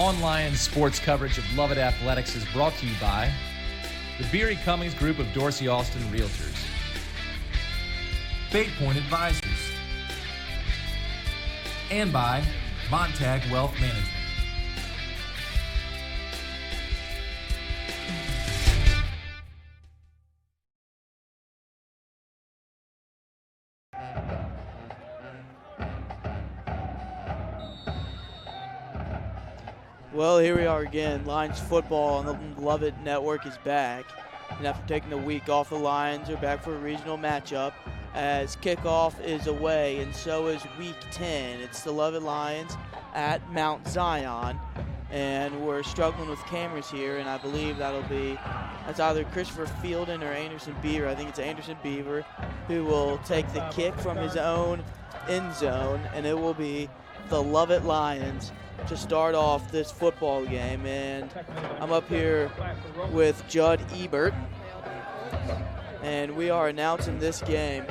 Online sports coverage of Lovett Athletics is brought to you by the Beery Cummings Group of Dorsey Austin Realtors, Fate Point Advisors, and by Montag Wealth Management. Well, here we are again. Lions football on the Lovett Network is back. And after taking a week off, the Lions are back for a regional matchup as kickoff is away, and so is Week 10. It's the Lovett Lions at Mount Zion. And we're struggling with cameras here, and I believe that's either Christopher Fielden or Anderson Beaver. I think it's Anderson Beaver who will take the kick from his own end zone, and it will be the Lovett Lions to start off this football game. And I'm up here with Judd Ebert, and we are announcing this game.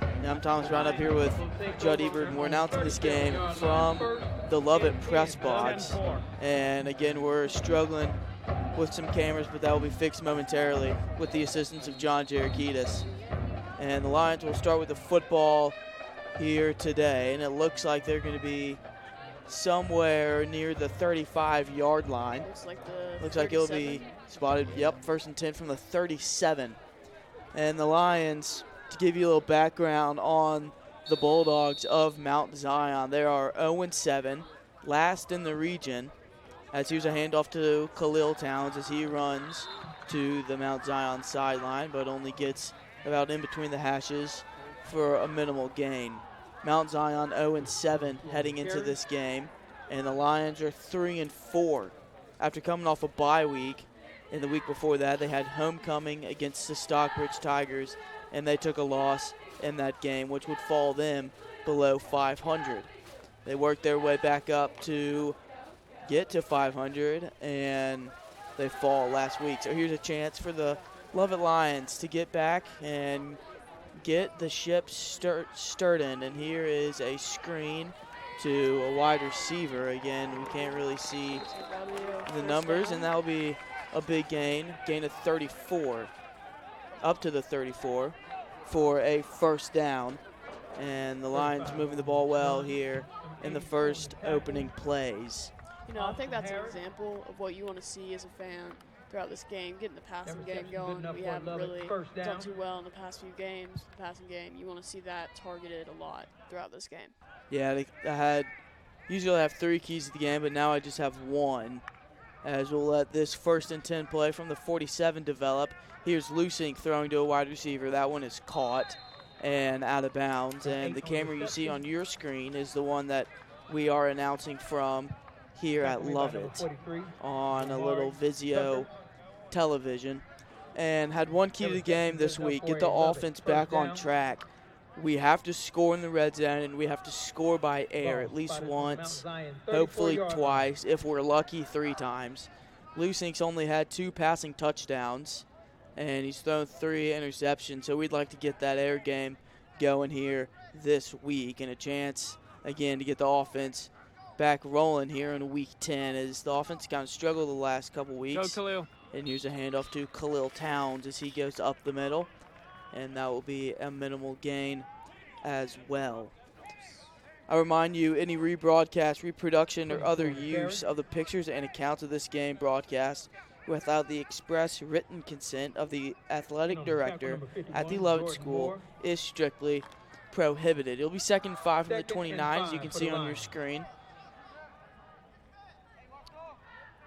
And I'm Thomas Brown up here with Judd Ebert, and we're announcing this game from the Lovett press box. And again, we're struggling with some cameras, but that will be fixed momentarily with the assistance of John Jarakitis. And the Lions will start with the football here today, and it looks like they're going to be somewhere near the 35-yard line. Looks like it'll be spotted. Yep, 1st and 10 from the 37. And the Lions, to give you a little background on the Bulldogs of Mount Zion, they are 0-7, last in the region. As here's a handoff to Khalil Towns as he runs to the Mount Zion sideline, but only gets about in between the hashes for a minimal gain. Mount Zion 0-7 heading into this game, and the Lions are 3-4 after coming off a bye week. In the week before that, they had homecoming against the Stockbridge Tigers, and they took a loss in that game, which would fall them below 500. They worked their way back up to get to 500, and they fall last week. So here's a chance for the Lovett Lions to get back and get the ship stirring, and here is a screen to a wide receiver. Again, we can't really see the numbers, and that will be a big gain of 34, up to the 34 for a first down. And the Lions moving the ball well here in the first opening plays. You know, I think that's an example of what you want to see as a fan throughout this game, getting the passing game going. We haven't really done too well in the past few games. The passing game, you want to see that targeted a lot throughout this game. Yeah, usually I have 3 keys to the game, but now I just have 1. As we'll let this 1st and 10 play from the 47 develop. Here's Lusink throwing to a wide receiver. That one is caught and out of bounds. And the camera you see on your screen is the one that we are announcing from here at Lovett on a little Vizio television. And had 1 key to the game this week, get the offense back on track. We have to score in the red zone, and we have to score by air at least once, hopefully twice, if we're lucky 3 times. Lusink's only had 2 passing touchdowns, and he's thrown 3 interceptions, so we'd like to get that air game going here this week, and a chance, again, to get the offense back rolling here in Week 10 as the offense kind of struggled the last couple weeks. Go, Khalil. And here's a handoff to Khalil Towns as he goes up the middle, and that will be a minimal gain as well. I remind you, any rebroadcast, reproduction, or other use of the pictures and accounts of this game broadcast without the express written consent of the athletic director at the Lovett School is strictly prohibited. It'll be 2nd and 5 from the 29, as you can see on your screen.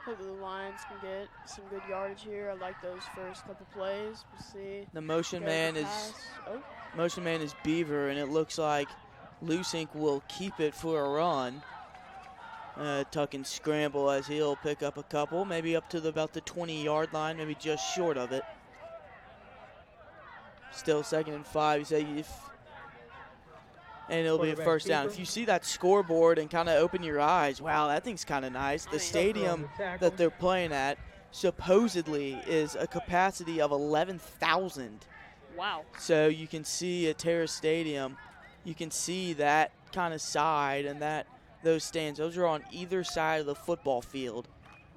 Hopefully the Lions can get some good yardage here. I like those first couple plays. We'll see. The motion man is Beaver, and it looks like Lusink will keep it for a run. Tuck and scramble as he'll pick up a couple, maybe up to about the 20-yard line, maybe just short of it. Still 2nd and 5. You say and it'll be a first down. If you see that scoreboard and kind of open your eyes, wow, that thing's kind of nice. The stadium that they're playing at supposedly is a capacity of 11,000. Wow. So you can see at Terrace Stadium, you can see that kind of side and that those stands. Those are on either side of the football field.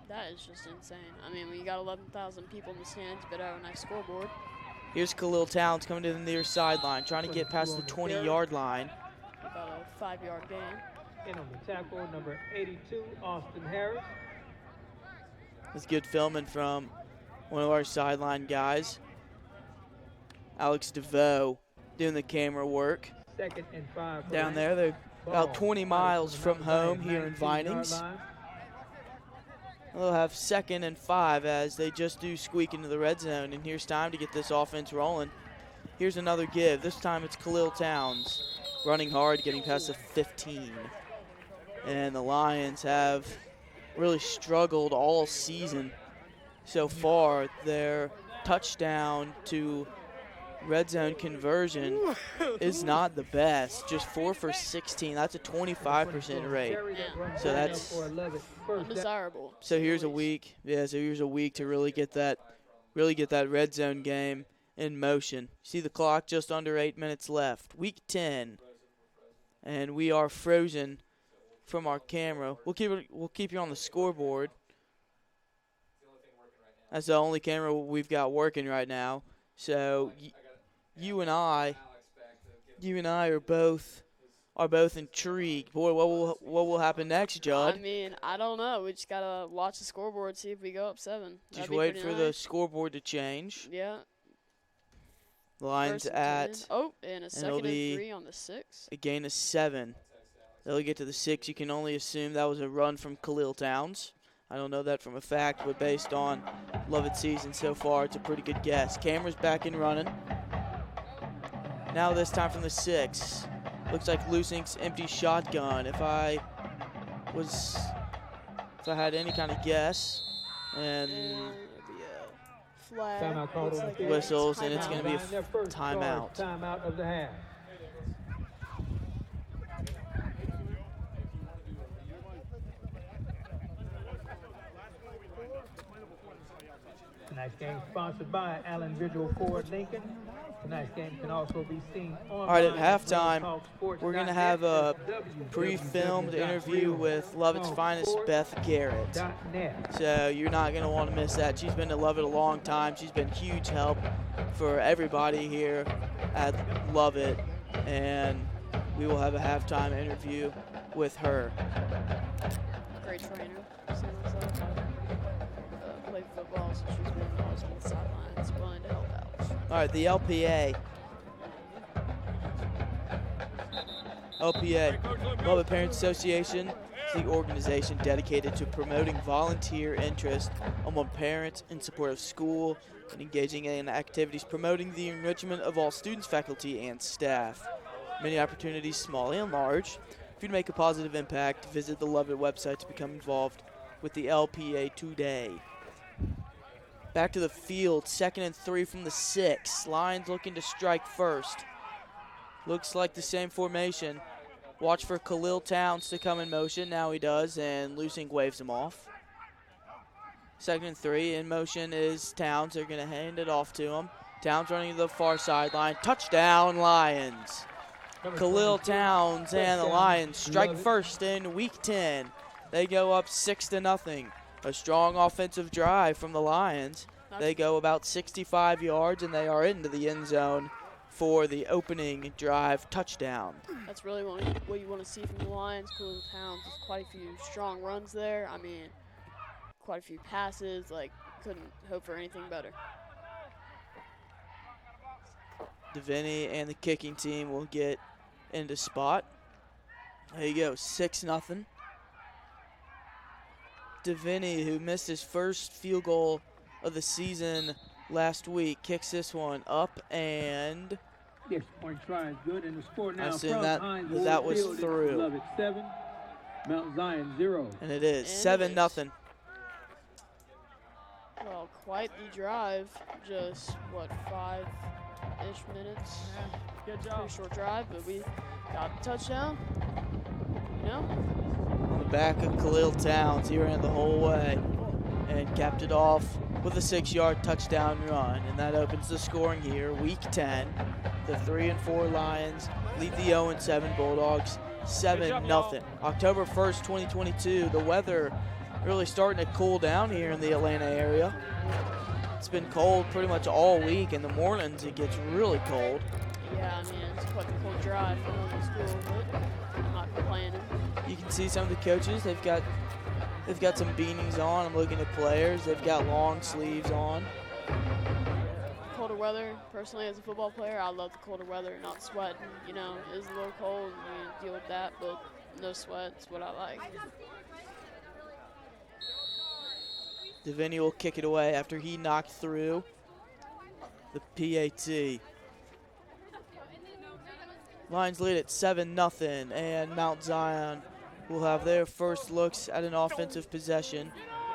That is just insane. I mean, when you got 11,000 people in the stands, you better have a nice scoreboard. Here's Khalil Towns coming to the near sideline, trying to get past the 20-yard line. About a 5-yard gain. And on the tackle, number 82, Austin Harris. That's good filming from one of our sideline guys. Alex DeVoe doing the camera work. 2nd and 5. Down there, they're about 20 miles from home here in Vinings. They'll have 2nd and 5 as they just do squeak into the red zone, and here's time to get this offense rolling. Here's another give. This time it's Khalil Towns running hard, getting past the 15. And the Lions have really struggled all season so far. Their touchdown to red zone conversion is not the best. Just 4 for 16. That's a 25% rate. Yeah. So that's undesirable. So here's a week. Yeah, so here's a week to really get that red zone game in motion. See the clock, just under 8 minutes left. Week 10. And we are frozen from our camera. We'll keep you on the scoreboard. That's the only camera we've got working right now. So you and I are both intrigued. Boy, what will happen next, Judd? I mean, I don't know. We just gotta watch the scoreboard, see if we go up 7. Just wait for the scoreboard to change. Yeah. The Lions at and a 2nd and 3 on the 6. A gain of 7. They'll get to the 6. You can only assume that was a run from Khalil Towns. I don't know that from a fact, but based on Lovett's season so far, it's a pretty good guess. Camera's back and running. Now this time from the 6. Looks like Lusing's empty shotgun. If I had any kind of guess, and it'll be a flag. Whistles, and it's going to be a timeout. Timeout of the half. Tonight's game sponsored by Allen Visual Ford Lincoln. Tonight's game can also be seen online. All right, at halftime, we're going to have a pre-filmed interview with Lovett's finest, Beth Garrett. So you're not going to want to miss that. She's been to Lovett a long time. She's been huge help for everybody here at Lovett, and we will have a halftime interview with her. Great trainer. Played football, so she's been always on the sidelines, willing to help out. All right, the LPA. Lovett Parents Association, is the organization dedicated to promoting volunteer interest among parents in support of school and engaging in activities promoting the enrichment of all students, faculty, and staff. Many opportunities, small and large. If you'd make a positive impact, visit the Lovett website to become involved with the LPA today. Back to the field, 2nd and 3 from the 6. Lions looking to strike first. Looks like the same formation. Watch for Khalil Towns to come in motion. Now he does, and Lusing waves him off. 2nd and 3. In motion is Towns. They're going to hand it off to him. Towns running to the far sideline. Touchdown, Lions. Khalil Towns and the Lions strike first in Week 10. They go up 6-0. A strong offensive drive from the Lions. They go about 65 yards, and they are into the end zone for the opening drive touchdown. That's really what you want to see from the Lions. Khalil Towns, there's quite a few strong runs there. I mean, quite a few passes. Like, couldn't hope for anything better. Deviney and the kicking team will get into spot. There you go, 6-0. Deviney, who missed his first field goal of the season last week, kicks this one up, and yes, point try is good, and the score now I assume that was through. Lovett 7, Mount Zion 0. And it is 7-0. Well, quite the drive. Just, 5-ish minutes? Good job. Pretty short drive, but we got the touchdown. On the back of Khalil Towns, he ran the whole way and capped it off with a 6-yard touchdown run. And that opens the scoring here, Week 10. The 3-4 Lions lead the 0-7 Bulldogs 7-0. October 1st, 2022. The weather really starting to cool down here in the Atlanta area. It's been cold pretty much all week. In the mornings, it gets really cold. Yeah, I mean, it's quite a cold drive from home to school, but I'm not complaining. You can see some of the coaches, they've got some beanies on. I'm looking at players, they've got long sleeves on. Colder weather, personally as a football player, I love the colder weather, not sweating. You know, it is a little cold, you deal with that, but no sweat is what I like. Devaney will kick it away after he knocked through the PAT. Lions lead at 7-0, and Mount Zion will have their first looks at an offensive possession,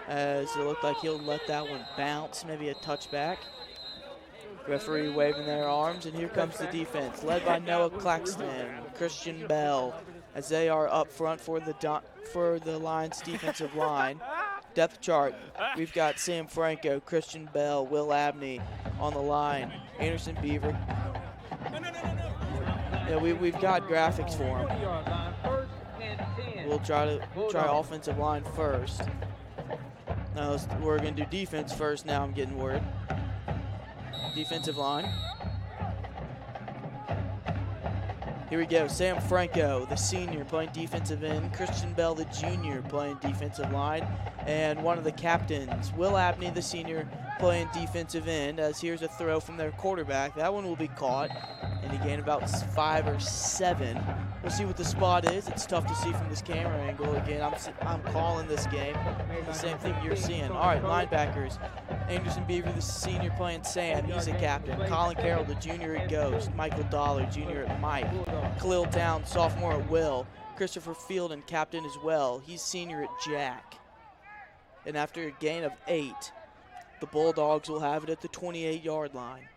as it looked like he'll let that one bounce, maybe a touchback. Referee waving their arms, and here comes the defense, led by Noah Claxton, Christian Bell, as they are up front for the Lions defensive line. Depth chart, we've got Sam Franco, Christian Bell, Will Abney on the line, Anderson Beaver. Yeah, we've got graphics for him. We'll try offensive line first. No, we're going to do defense first now, I'm getting word. Defensive line. Here we go, Sam Franco, the senior, playing defensive end. Christian Bell, the junior, playing defensive line. And one of the captains, Will Abney, the senior, playing defensive end, as here's a throw from their quarterback. That one will be caught, and he gained about 5 or 7. We'll see what the spot is. It's tough to see from this camera angle. Again, I'm calling this game. The same thing you're seeing. All right, linebackers. Anderson Beaver, the senior, playing Sam. He's a captain. Colin Carroll, the junior, at Ghost. Michael Dollar, junior, at Mike. Khalil Town, sophomore, at Will. Christopher Fielden, captain as well. He's senior at Jack. And after a gain of 8, the Bulldogs will have it at the 28-yard line.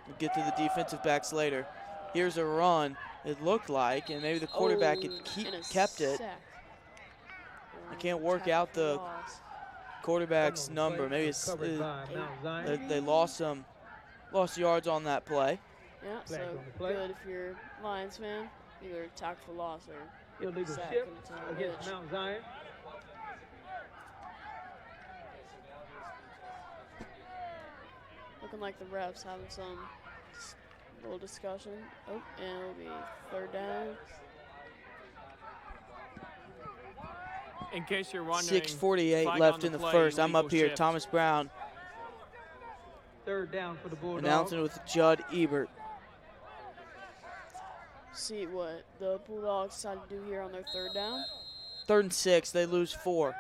We'll get to the defensive backs later. Here's a run, it looked like, and maybe the quarterback kept it. I can't work out the quarterback's number. Maybe it's they lost yards on that play. Yeah, so good if you're Lions fan. Either tackle for loss or illegal sack shift against Mount Zion. Looking like the refs having some little discussion. Oh, and it'll be 3rd down. In case you're wondering, 6:48 left in the first. I'm up here, shift. Thomas Brown. 3rd down for the Bulldogs. Announcing with Judd Ebert. See what the Bulldogs decided to do here on their 3rd down. 3rd and 6, they lose 4.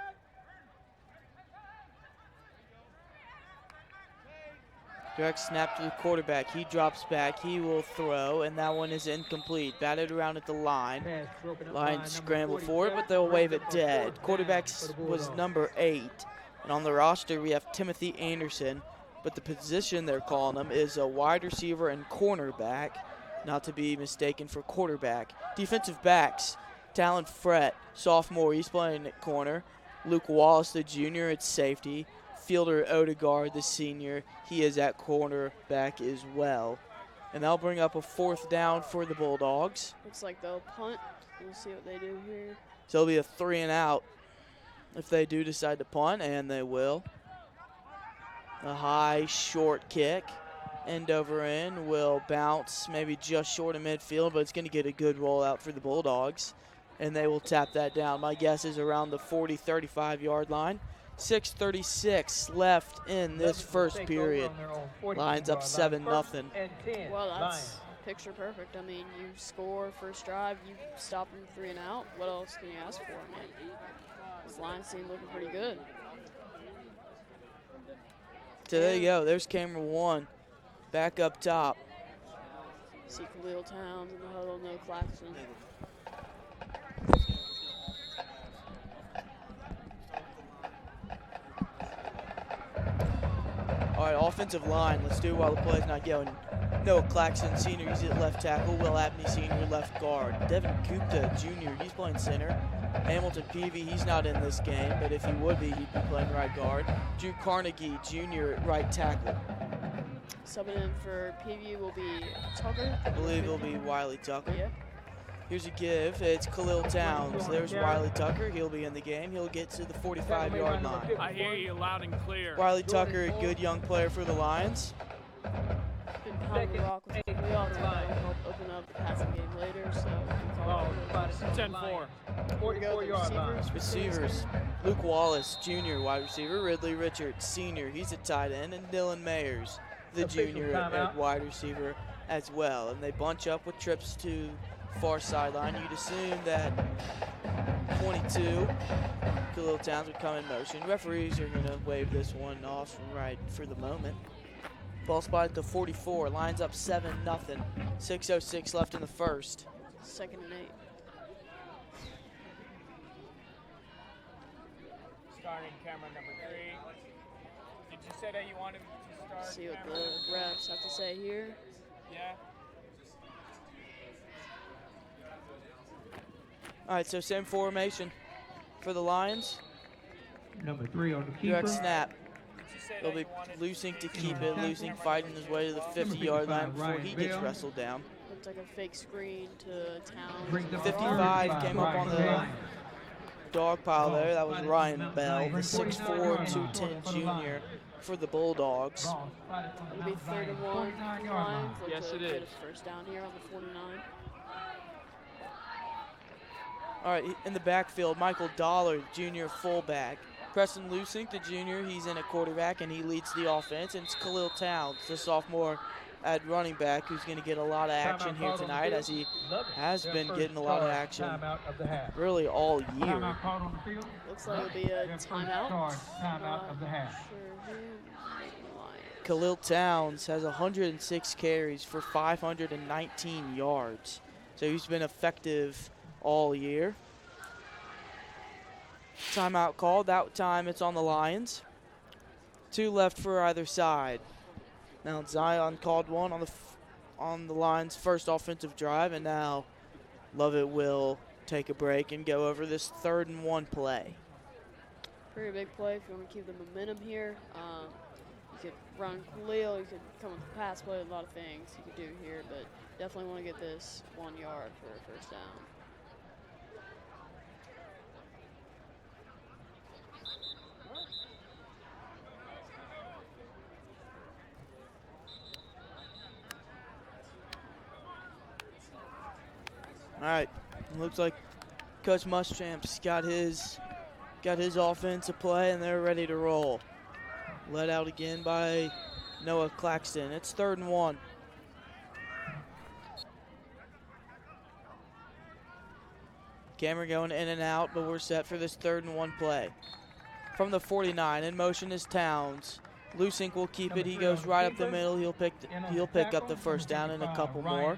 Direct snap to the quarterback. He drops back. He will throw, and that one is incomplete. Batted around at the line. Lions scramble for it, but they'll wave it dead. Quarterback was number 8. And on the roster, we have Timothy Anderson, but the position they're calling him is a wide receiver and cornerback, not to be mistaken for quarterback. Defensive backs, Talon Frett, sophomore, he's playing at corner. Luke Wallace, the junior, at safety. Fielder Odegaard, the senior, he is at cornerback as well. And that'll bring up a 4th down for the Bulldogs. Looks like they'll punt. We'll see what they do here. So it'll be a 3 and out if they do decide to punt, and they will. A high, short kick. End over end will bounce maybe just short of midfield, but it's going to get a good rollout for the Bulldogs. And they will tap that down. My guess is around the 40, 35-yard line. 6:36 left in this first period. Lions up 7-0. Well, that's picture perfect. I mean, you score first drive, you stop them 3 and out. What else can you ask for, man? This Lions team looking pretty good. So there you go. There's camera 1 back up top. See Khalil Towns in the huddle, no Claxton. All right, offensive line. Let's do it while the play's not going. Noah Claxton, senior, he's at left tackle. Will Abney, senior, left guard. Devin Gupta, junior, he's playing center. Hamilton Peavy, he's not in this game, but if he would be, he'd be playing right guard. Drew Carnegie, junior, at right tackle. Subbing in for PV will be Tucker. I believe it'll be Wiley Tucker. Yeah. Here's a give. It's Khalil Towns. There's Wiley Tucker. He'll be in the game. He'll get to the 45-yard line. I hear you loud and clear. Wiley Tucker, a good young player for the Lions. Been pounding the rock with Khalil to help open up the passing game later. So 10-4. 44-yard line. Receivers, Luke Wallace, junior wide receiver. Ridley Richards, senior. He's a tight end. And Dylan Mayers, the junior at wide receiver as well. And they bunch up with trips to far sideline. You'd assume that 22, Khalil Towns would come in motion. Referees are going to wave this one off right for the moment. Ball spot at the 44. Lions up 7-0. 6:06 left in the first. 2nd and 8. Starting camera number 3. Did you say that you wanted to start? See what the refs have to say here. Yeah. All right, so same formation for the Lions. Number 3 on the keeper. Direct snap. Did you say They'll that be you wanted Lusing to keep it. Lusing fighting his way to the 50-yard line before he gets wrestled down. Looks like a fake screen to Towns. 55 came up on the dog pile there. That was Ryan Bell, the 6'4", 210 junior for the Bulldogs. It'll be 3rd and 1 for the Lions. Yes, it is. First down here on the 49. All right, in the backfield, Michael Dollar, junior fullback. Preston Lusing, the junior, he's in at quarterback, and he leads the offense. And it's Khalil Towns, the sophomore at running back, who's going to get a lot of action here tonight, as he has been getting a lot of action really all year. Looks like it'll be a timeout. Timeout of the half. Sure who. Khalil Towns has 106 carries for 519 yards. So he's been effective all year. Timeout called. That time it's on the Lions. 2 left for either side. Now Zion called one on the Lions' first offensive drive, and now Lovett will take a break and go over this 3rd and 1 play. Pretty big play if you want to keep the momentum here. You could run Khalil, you could come with the pass play, a lot of things you could do here, but definitely want to get this 1 yard for a first down. All right, looks like Coach Muschamp's got his offense to play, and they're ready to roll. Led out again by Noah Claxton. It's 3rd and 1. Camera going in and out, but we're set for this 3rd and 1 play. From the 49, in motion is Towns. Lusink will keep it. He goes right up the middle. He'll pick up the first down and a couple more.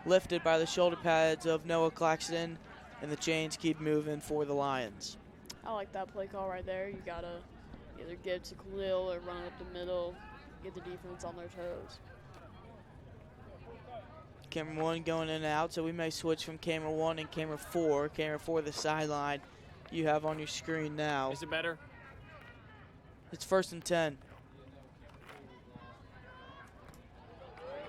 Lifted by the shoulder pads of Noah Claxton, and the chains keep moving for the Lions. I like that play call right there. You gotta either give to Khalil or run up the middle, get the defense on their toes. Camera 1 going in and out, so we may switch from camera 1 and camera 4. Camera 4, the sideline you have on your screen now. Is it better? It's 1st and 10.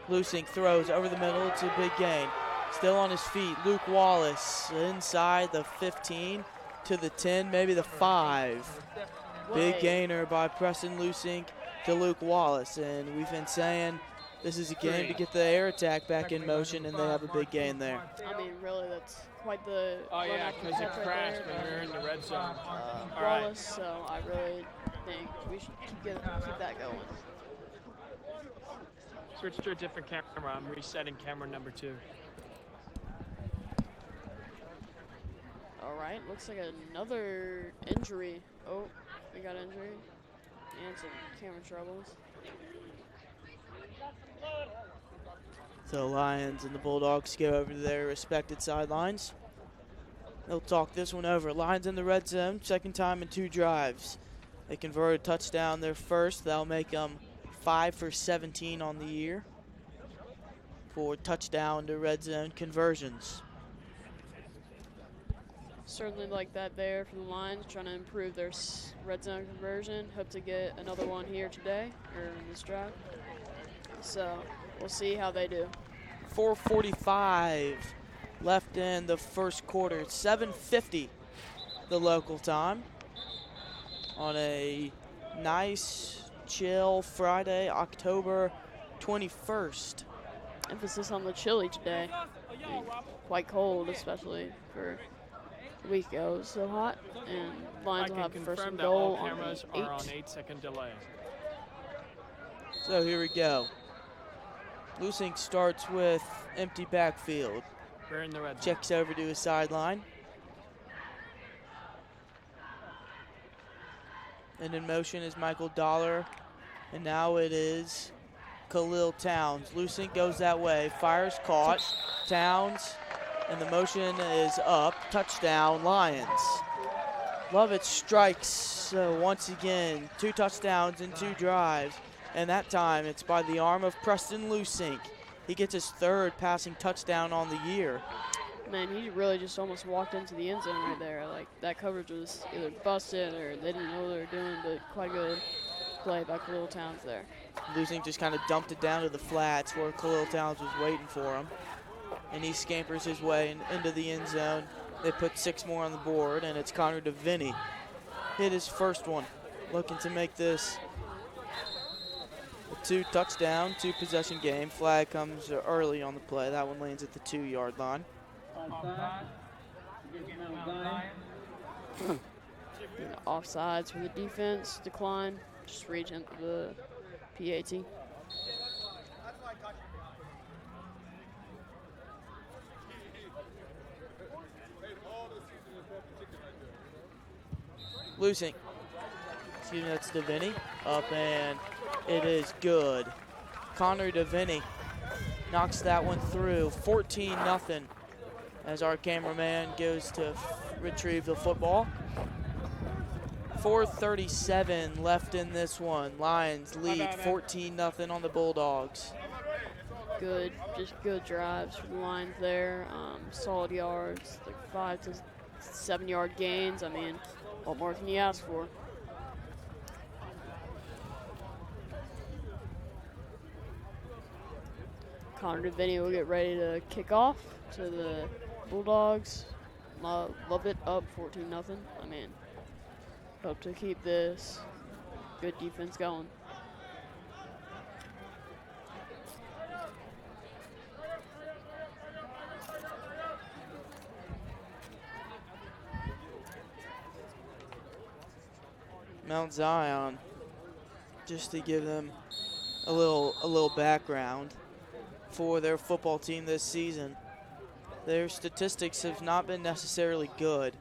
Lusink throws over the middle. It's a big gain. Still on his feet, Luke Wallace inside the 15 to the 10, maybe the 5. Big gainer by Preston Lusink to Luke Wallace. And we've been saying this is a game to get the air attack back in motion, and they have a big gain there. I mean, really, that's quite the Oh, yeah, because it crashed right when we were in the red zone. All Wallace, right. so I really think we should keep that going. Switch to a different camera. I'm resetting camera number 2. All right, looks like another injury. Oh, we got injury and some camera troubles. So Lions and the Bulldogs go over to their respected sidelines. They'll talk this one over. Lions in the red zone, 2nd time in 2 drives. They converted a touchdown their first. That'll make them 5 for 17 on the year for touchdown to red zone conversions. Certainly like that there for the Lions, trying to improve their red zone conversion. Hope to get another one here today, or in this drive. So we'll see how they do. 4:45 left in the first quarter. It's 7:50 the local time on a nice, chill Friday, October 21st. Emphasis on the chilly today. Quite cold, especially for a week ago. It was so hot, and Lions will have first and goal on the 8-second delay. So here we go. Lusink starts with empty backfield. We're in the red zone. Checks over to his sideline. And in motion is Michael Dollar. And now it is Khalil Towns. Lusink goes that way. Fires caught. Towns. And the motion is up. Touchdown, Lions. Lovett strikes once again. 2 touchdowns in 2 drives. And that time it's by the arm of Preston Lusink. He gets his 3rd passing touchdown on the year. Man, he really just almost walked into the end zone right there. Like, that coverage was either busted or they didn't know what they were doing, but quite a good play by Khalil Towns there. Lusink just kind of dumped it down to the flats where Khalil Towns was waiting for him. And he scampers his way into the end zone. They put 6 more on the board, and it's Connor DeVinny. Hit his first one, looking to make this a 2 touchdown, 2 possession game. Flag comes early on the play. That one lands at the 2-yard line. Offsides for the defense, decline. Just reach into the PAT. Lusink. Excuse me, that's DeVinny. Up, and it is good. Connor DeVinny knocks that one through. 14-0 as our cameraman goes to retrieve the football. 4:37 left in this one. Lions lead 14-0 on the Bulldogs. Good, just good drives for the Lions there. Solid yards, like 5 to 7 yard gains. I mean, what more can you ask for? Connor DeVinny will get ready to kick off to the Bulldogs. Love it up 14-0. I mean, hope to keep this good defense going. Mount Zion, just to give them a little background for their football team this season. Their statistics have not been necessarily good.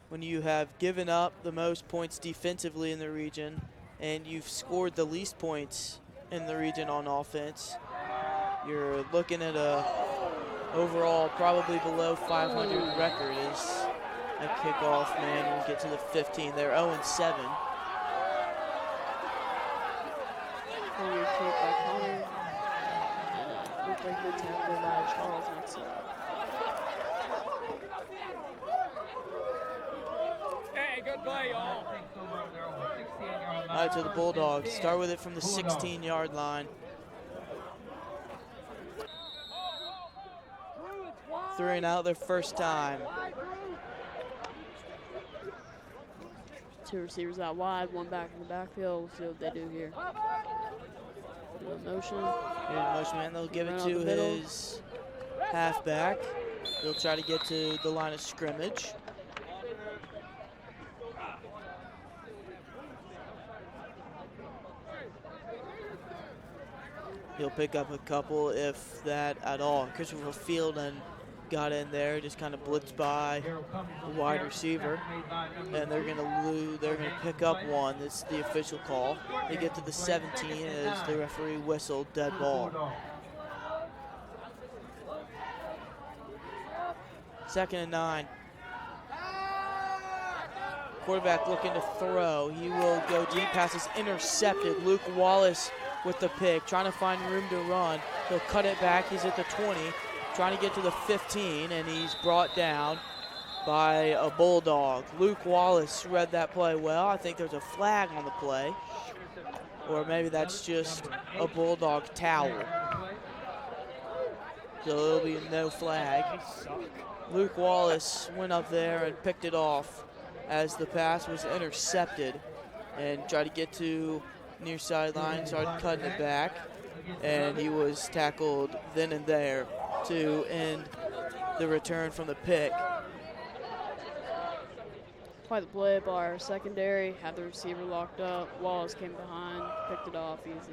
When you have given up the most points defensively in the region and you've scored the least points in the region on offense, you're looking at a overall probably below 500 record as a kickoff man will get to the 15. They're 0-7. Connor kick by Connor. Looked like the tackle by Charles Nixon. Hey, good play, y'all. All right, to the Bulldogs. Start with it from the 16-yard line. Three and out their first time. 2 receivers out wide, 1 back in the backfield. We'll see what they do here. Motion. Motion man, they'll give it to his halfback. He'll try to get to the line of scrimmage. He'll pick up a couple, if that at all. Christopher Fielding got in there, just kind of blitzed by the wide receiver, and they're gonna pick up one. This is the official call. They get to the 17 as the referee whistled dead ball. 2nd and 9. Quarterback looking to throw. He will go deep. Pass is intercepted. Luke Wallace with the pick, trying to find room to run. He'll cut it back. He's at the 20, trying to get to the 15, and he's brought down by a Bulldog. Luke Wallace read that play well. I think there's a flag on the play. Or maybe that's just a Bulldog towel. So it'll be no flag. Luke Wallace went up there and picked it off as the pass was intercepted and tried to get to near sideline, started cutting it back, and he was tackled then and there to end the return from the pick. Quite the play by our secondary, had the receiver locked up. Wallace came behind, picked it off easy.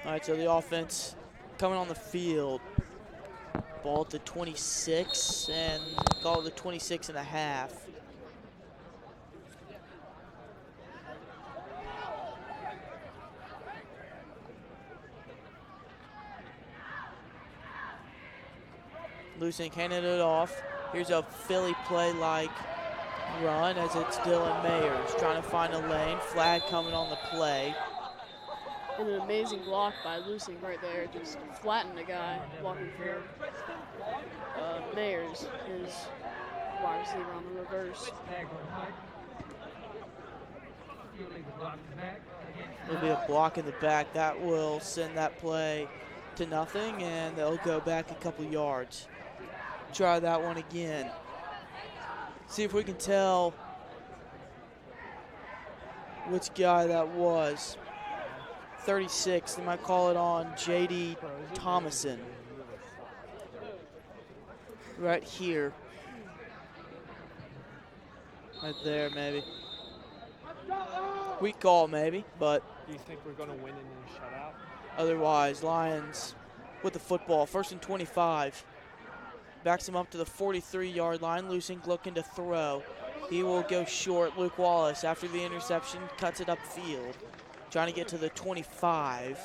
All right, so the offense coming on the field. Ball at the 26 and call it the 26 and a half. Lusink handed it off. Here's a Philly play-like run as it's Dylan Mayers trying to find a lane. Flag coming on the play. And an amazing block by Lusink right there. Just flattened a guy blocking for Mayers, his wide receiver on the reverse. There'll be a block in the back. That will send that play to nothing, and they'll go back a couple yards. Try that one again. See if we can tell which guy that was. 36, they might call it on J.D. Thomason. Right here. Right there, maybe. Weak call, maybe, but. Do you think we're going to win in a shutout? Otherwise, Lions with the football. 1st and 25. Backs him up to the 43-yard line. Lusink looking to throw. He will go short. Luke Wallace, after the interception, cuts it upfield. Trying to get to the 25.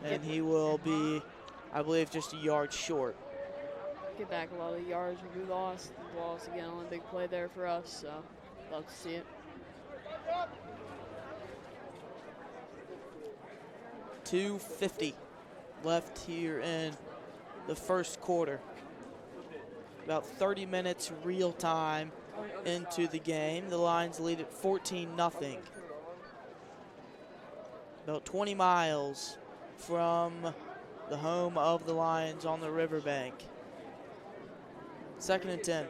And he will be, I believe, just a yard short. Get back a lot of the yards we lost. Wallace again on a big play there for us, so love to see it. .250 left here in the first quarter. About 30 minutes real time into the game. The Lions lead at 14-0. About 20 miles from the home of the Lions on the riverbank. 2nd and 10.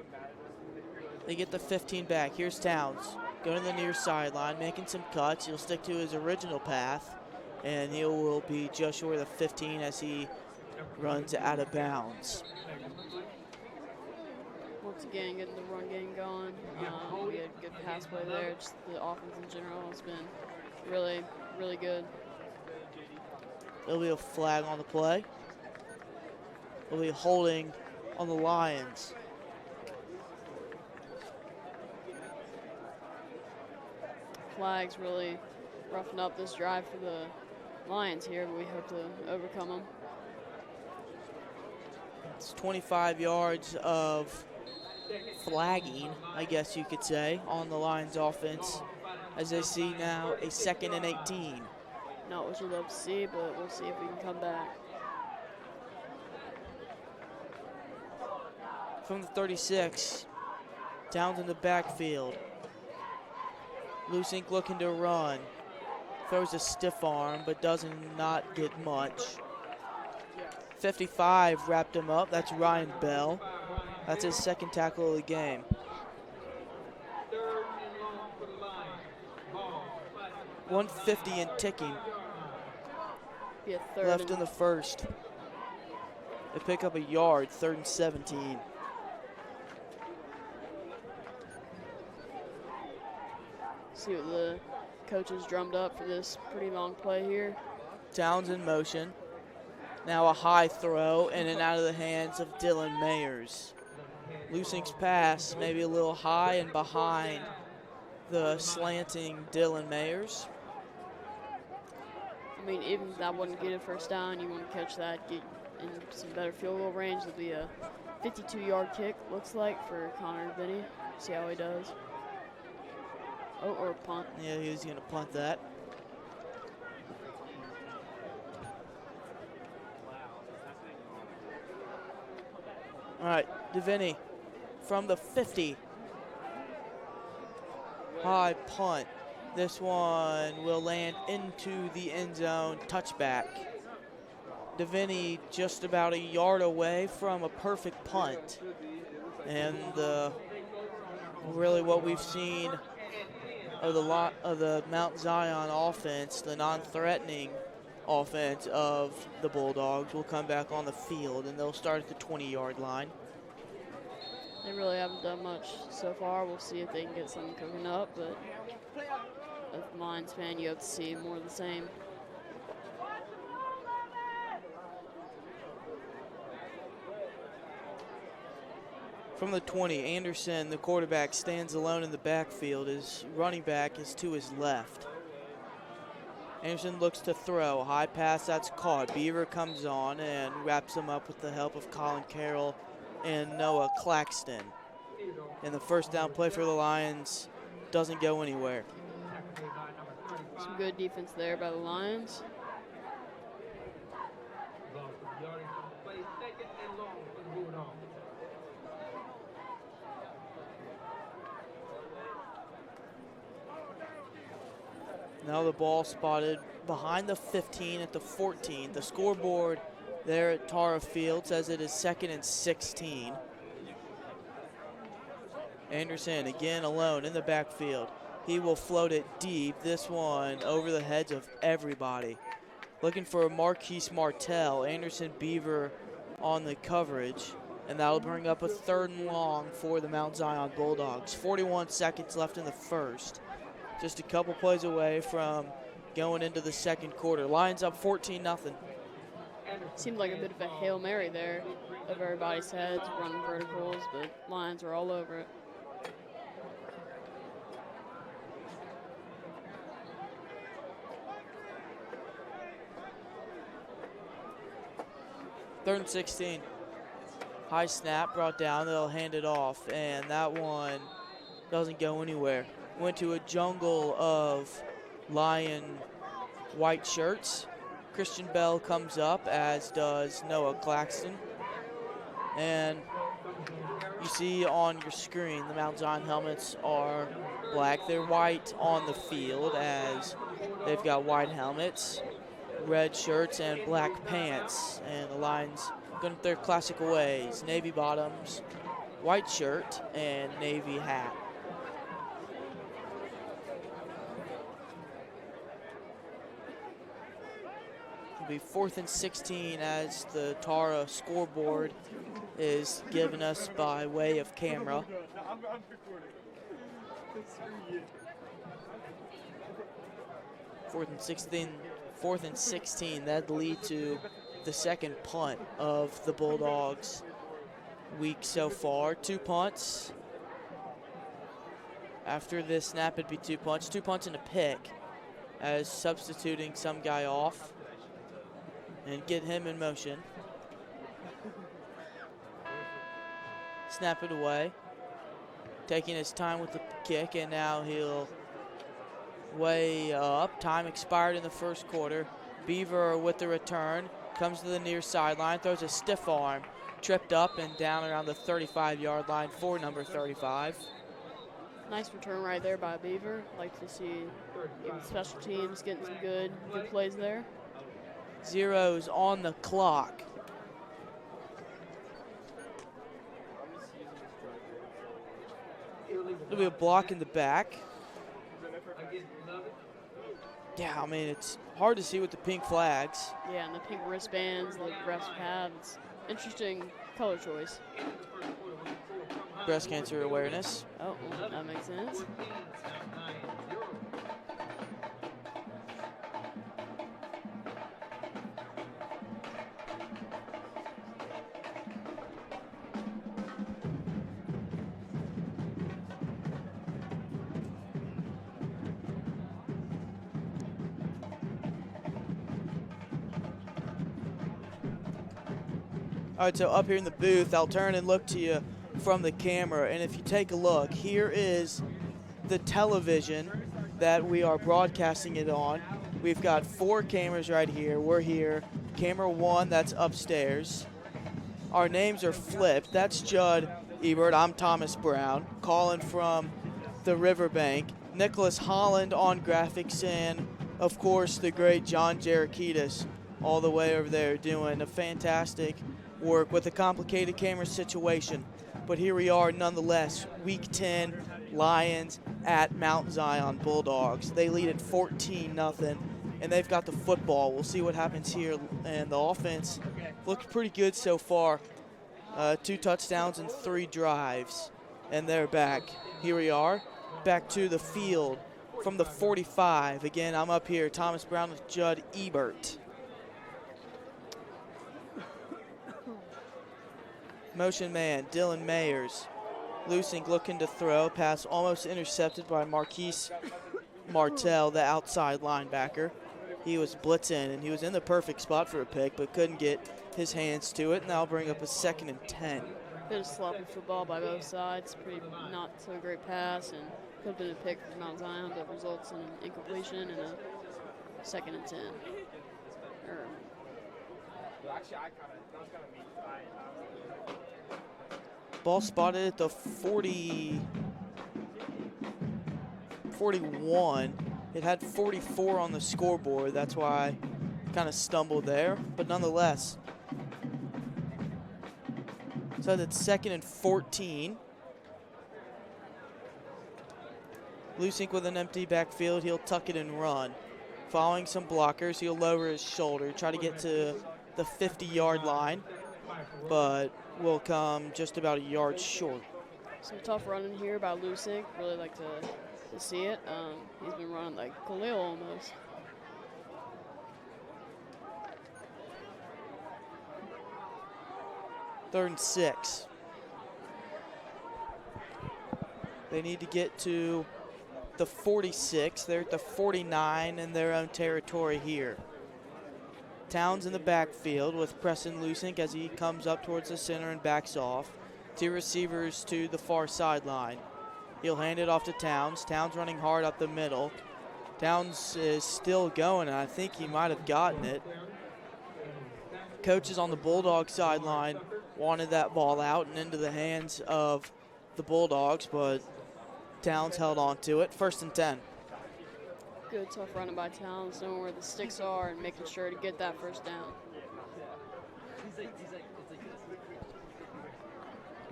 They get the 15 back. Here's Towns going to the near sideline, making some cuts. He'll stick to his original path, and he will be just short of the 15 as he runs out of bounds. Once again, getting the run game going. We had good pass play there. Just the offense in general has been really, really good. There'll be a flag on the play. There'll be holding on the Lions. Flags really roughing up this drive for the Lions here, but we hope to overcome them. It's 25 yards of flagging, I guess you could say, on the Lions offense as they see now a 2nd and 18. Not what you'd love to see, but we'll see if we can come back. From the 36, Towns in the backfield. Lusink looking to run. Throws a stiff arm, but does not get much. 55 wrapped him up. That's Ryan Bell. That's his 2nd tackle of the game. .150 and ticking. Be a third left in the first. They pick up a yard, 3rd and 17. See what the coaches drummed up for this pretty long play here. Towns in motion. Now a high throw in and out of the hands of Dylan Mayers. Lusink's pass maybe a little high and behind the slanting Dylan Mayers. I mean, even if that wouldn't get a first down, you want to catch that, get in some better field goal range. It'll be a 52-yard kick, looks like, for Connor Vinny. See how he does. Oh, or a punt. Yeah, he was going to punt that. All right, DeVinny from the 50. High punt. This one will land into the end zone, touchback. DeVinny just about a yard away from a perfect punt. And really what we've seen of the Mount Zion offense, the non-threatening offense of the Bulldogs, will come back on the field, and they'll start at the 20-yard line. They really haven't done much so far. We'll see if they can get something cooking up, but as a Lions fan, you have to see more of the same. From the 20, Anderson, the quarterback, stands alone in the backfield. His running back is to his left. Anderson looks to throw. High pass, that's caught. Beaver comes on and wraps him up with the help of Colin Carroll and Noah Claxton. And the first down play for the Lions doesn't go anywhere. Some good defense there by the Lions. Now the ball spotted behind the 15 at the 14. The scoreboard there at Tara Field says it is 2nd and 16. Anderson again alone in the backfield. He will float it deep. This one over the heads of everybody. Looking for Marquise Martell. Anderson Beaver on the coverage. And that'll bring up a 3rd and long for the Mount Zion Bulldogs. 41 seconds left in the first. Just a couple plays away from going into the second quarter. Lions up 14-0. Seemed like a bit of a Hail Mary there of everybody's heads, running verticals, but Lions are all over it. Third and 16. High snap brought down. They'll hand it off, and that one doesn't go anywhere. Went to a jungle of Lion white shirts. Christian Bell comes up, as does Noah Claxton. And you see on your screen the Mount Zion helmets are black. They're white on the field, as they've got white helmets, red shirts, and black pants. And the Lions going their classical ways. Navy bottoms, white shirt, and navy hat. It'll be 4th and 16 as the Tara scoreboard is given us by way of camera. Fourth and 16, that'd lead to the second punt of the Bulldogs week so far. 2 punts. After this snap, it'd be 2 punts. 2 punts and a pick, as substituting some guy off and get him in motion. Snap it away. Taking his time with the kick, and now he'll way up. Time expired in the first quarter. Beaver with the return. Comes to the near sideline, throws a stiff arm. Tripped up and down around the 35-yard line for number 35. Nice return right there by Beaver. Like to see even special teams getting some good plays there. Zeros on the clock. There'll be a block in the back. Yeah, I mean, it's hard to see with the pink flags. Yeah, and the pink wristbands the refs have. It's interesting color choice. Breast cancer awareness. Oh, well, that makes sense. All right, so up here in the booth, I'll turn and look to you from the camera, and if you take a look, here is the television that we are broadcasting it on. We've got 4 cameras right here. We're here. Camera 1, that's upstairs. our names are flipped. That's Judd Ebert. I'm Thomas Brown, calling from the Riverbank. Nicholas Holland on graphics, and of course the great John Jarakitis all the way over there doing a fantastic work with a complicated camera situation. But here we are nonetheless, Week 10, Lions at Mount Zion Bulldogs. They lead at 14-0, and they've got the football. We'll see what happens here, and the offense looks pretty good so far. 2 touchdowns and 3 drives, and they're back. Here we are, back to the field from the 45. Again, I'm up here, Thomas Brown with Judd Ebert. Motion man, Dylan Mayers. Lusink looking to throw, pass almost intercepted by Marquise Martell, the outside linebacker. He was blitzing, and he was in the perfect spot for a pick, but couldn't get his hands to it, and that'll bring up a 2nd and 10. Bit of sloppy football by both sides. Pretty not so great pass, and could have been a pick for Mount Zion, but results in an incompletion and a 2nd and 10. Ball spotted at the 41. It had 44 on the scoreboard. That's why I kind of stumbled there, but nonetheless. So that's 2nd and 14. Lusink with an empty backfield. He'll tuck it and run. Following some blockers, he'll lower his shoulder, try to get to the 50-yard line, but will come just about a yard short. Some tough running here by Lusink. Really like to see it. He's been running like Khalil almost. Third and 6. They need to get to the 46. They're at the 49 in their own territory here. Towns in the backfield with Preston Lusink as he comes up towards the center and backs off. 2 receivers to the far sideline. He'll hand it off to Towns. Towns running hard up the middle. Towns is still going, and I think he might have gotten it. Coaches on the Bulldog sideline wanted that ball out and into the hands of the Bulldogs, but Towns held on to it. 1st and 10. Good tough running by Towns, knowing where the sticks are and making sure to get that 1st down.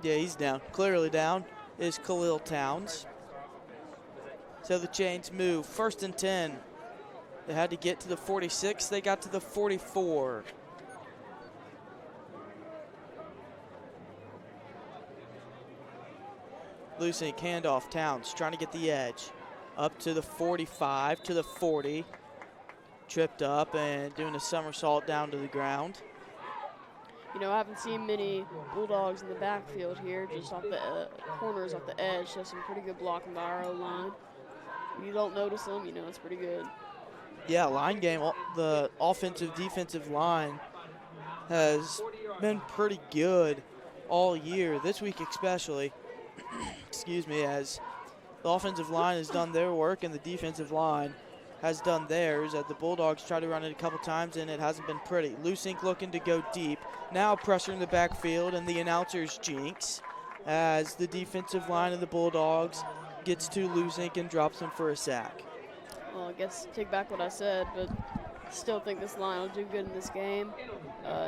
Yeah, he's down. Clearly down is Khalil Towns. So the chains move. 1st and 10. They had to get to the 46. They got to the 44. Lusink handoff. Towns trying to get the edge. Up to the 45, to the 40. Tripped up and doing a somersault down to the ground. You know, I haven't seen many Bulldogs in the backfield here, just off the corners, off the edge. So some pretty good blocking by our O-line. If you don't notice them, you know it's pretty good. Yeah, line game, the offensive, defensive line has been pretty good all year, this week especially. Excuse me, as the offensive line has done their work and the defensive line has done theirs. As the Bulldogs try to run it a couple times and it hasn't been pretty. Lusink looking to go deep. Now pressuring the backfield, and the announcers jinx as the defensive line of the Bulldogs gets to Lusink and drops him for a sack. Well, I guess take back what I said, but still think this line will do good in this game.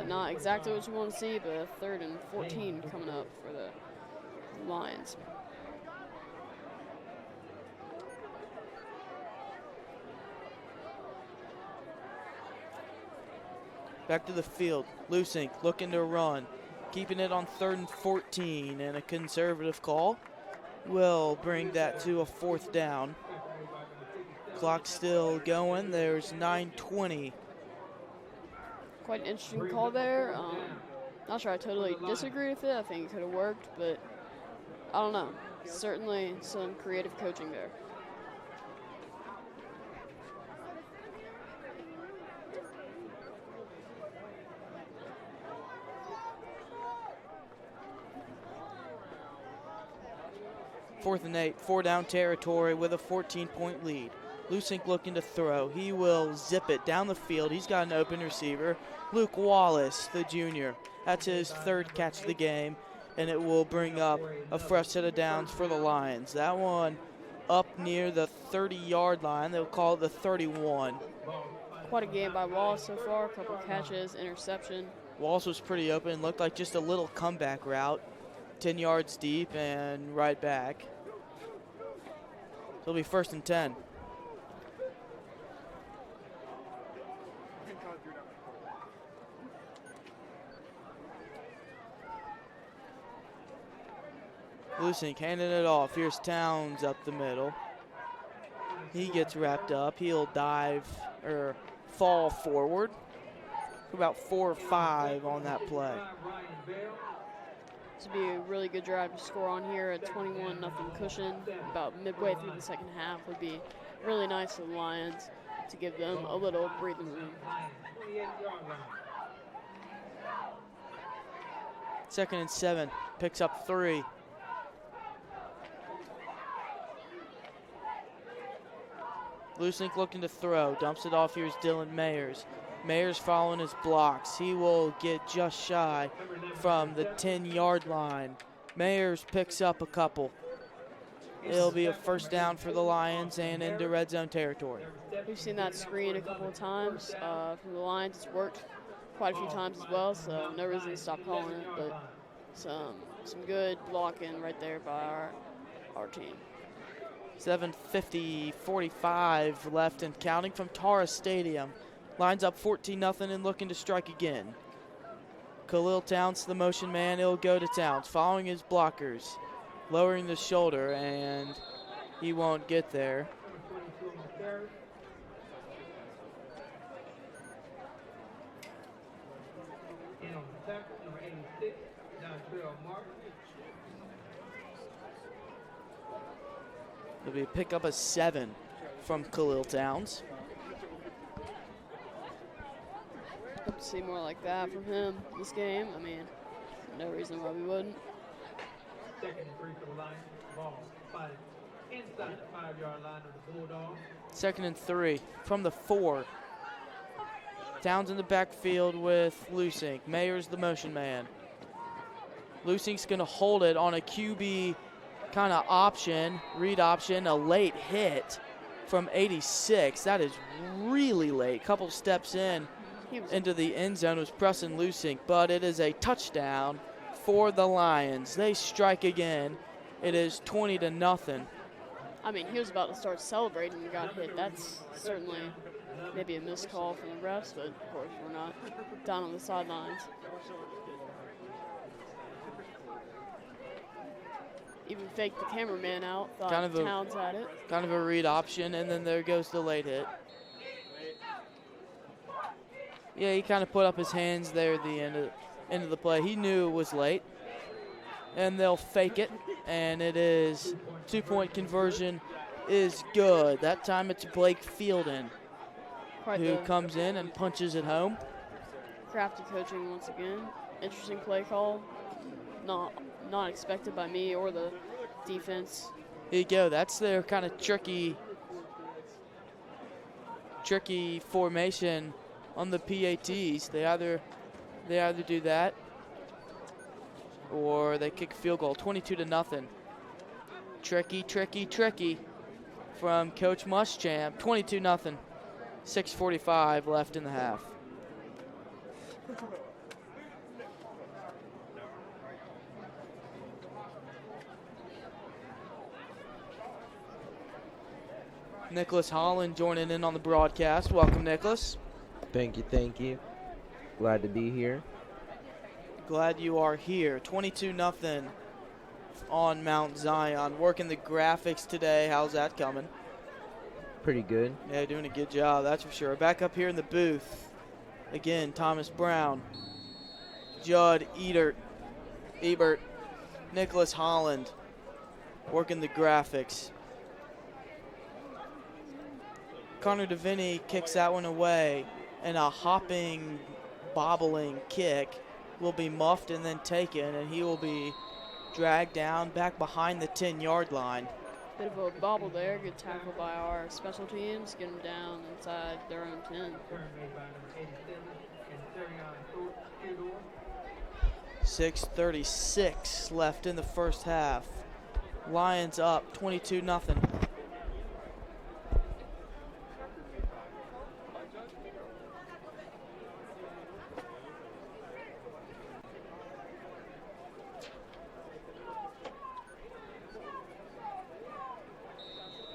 Not exactly what you want to see, but 3rd and 14 coming up for the Lions. Back to the field. Lusink looking to run. Keeping it on 3rd and 14, and a conservative call will bring that to a 4th down. Clock still going. There's 9:20. Quite an interesting call there. Not sure I totally disagree with it. I think it could have worked, but I don't know. Certainly some creative coaching there. Fourth and 8, 4 down territory with a 14-point lead. Lusink looking to throw. He will zip it down the field. He's got an open receiver. Luke Wallace, the junior. That's his third catch of the game, and it will bring up a fresh set of downs for the Lions. That one up near the 30-yard line. They'll call it the 31. Quite a game by Wallace so far. A couple catches, interception. Wallace was pretty open. Looked like just a little comeback route. 10 yards deep and right back. It'll be 1st and 10. Lusink handing it off. Here's Towns up the middle. He gets wrapped up. He'll dive or fall forward. About 4 or 5 on that play. This would be a really good drive to score on here at 21-0 cushion. About midway through the second half would be really nice for the Lions to give them a little breathing room. 2nd and 7. Picks up 3. Lusink looking to throw. Dumps it off. Here's Dylan Mayers. Mayers following his blocks. He will get just shy from the 10-yard line. Mayers picks up a couple. It'll be a 1st down for the Lions and into red zone territory. We've seen that screen a couple of times from the Lions. It's worked quite a few times as well, so no reason to stop calling it. But some good blocking right there by our team. 7:45 left and counting from Tara Stadium. Lines up 14-0 and looking to strike again. Khalil Towns, the motion man, he'll go to Towns, following his blockers, lowering the shoulder, and he won't get there. It'll be a pickup of 7 from Khalil Towns. Hope to see more like that from him this game. I mean, no reason why we wouldn't. 2nd and 3 for the Lions. Ball spotted inside the 5-yard line of the Bulldogs. 2nd and 3 from the 4. Towns in the backfield with Lusink. Mayer's the motion man. Lusink's going to hold it on a QB kind of option, read option, a late hit from 86. That is really late. Couple steps into the end zone was Preston Lusink, but it is a touchdown for the Lions. They strike again. It is 20-0. I mean, he was about to start celebrating and got hit. That's certainly maybe a missed call from the refs, but of course we're not down on the sidelines. Even faked the cameraman out, thought Towns had it. Kind of a read option, and then there goes the late hit. Yeah, he kind of put up his hands there at the end of the play. He knew it was late, and they'll fake it, and it is 2-point conversion is good. That time it's Blake Fielden who comes in and punches it home. Crafty coaching once again. Interesting play call. Not expected by me or the defense. Here you go. That's their kind of tricky formation on the PATs. They either do that or they kick a field goal. 22-0. Tricky from Coach Muschamp. 22-0. 6:45 left in the half. Nicholas Holland joining in on the broadcast. Welcome, Nicholas. Thank you. Glad to be here. Glad you are here. 22-0 on Mount Zion. Working the graphics today. How's that coming? Pretty good. Yeah, doing a good job, that's for sure. Back up here in the booth. Again, Thomas Brown, Judd Ebert, Nicholas Holland working the graphics. Connor DeVinny kicks that one away, and a hopping, bobbling kick will be muffed and then taken, and he will be dragged down back behind the 10-yard line. Bit of a bobble there. Good tackle by our special teams. Get them down inside their own 10. Turn made by number 87 and Theodore. 6:36 left in the first half. Lions up 22-0.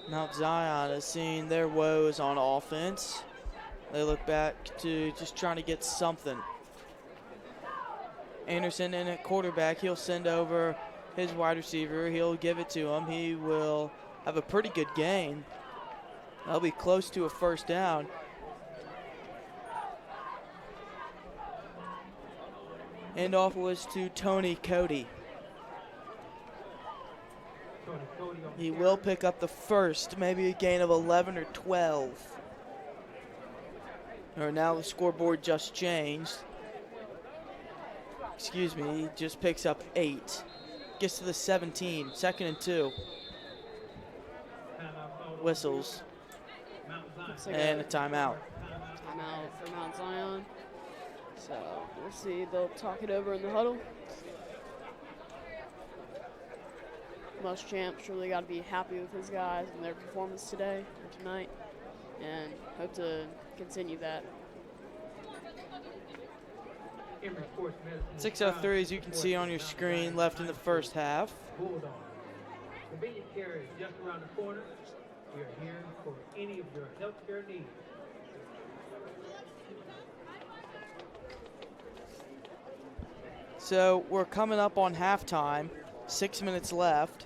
Mount Zion has seen their woes on offense. They look back to just trying to get something. Anderson in at quarterback. He'll send over his wide receiver. He'll give it to him. He will have a pretty good gain. That'll be close to a first down. Handoff was to Tony Cody. He will pick up the first, maybe a gain of 11 or 12. Or now the scoreboard just changed. Excuse me, he just picks up 8. Gets to the 17, 2nd and 2. Whistles. And a timeout. Timeout for Mount Zion. So we'll see, they'll talk it over in the huddle. Muschamp surely got to be happy with his guys and their performance today or tonight, and hope to continue that. 6:03, as you can see on your screen, left in the first half. Bulldog. Convenient care is just around the corner. We are here for any of your healthcare needs. So we're coming up on halftime, 6 minutes left,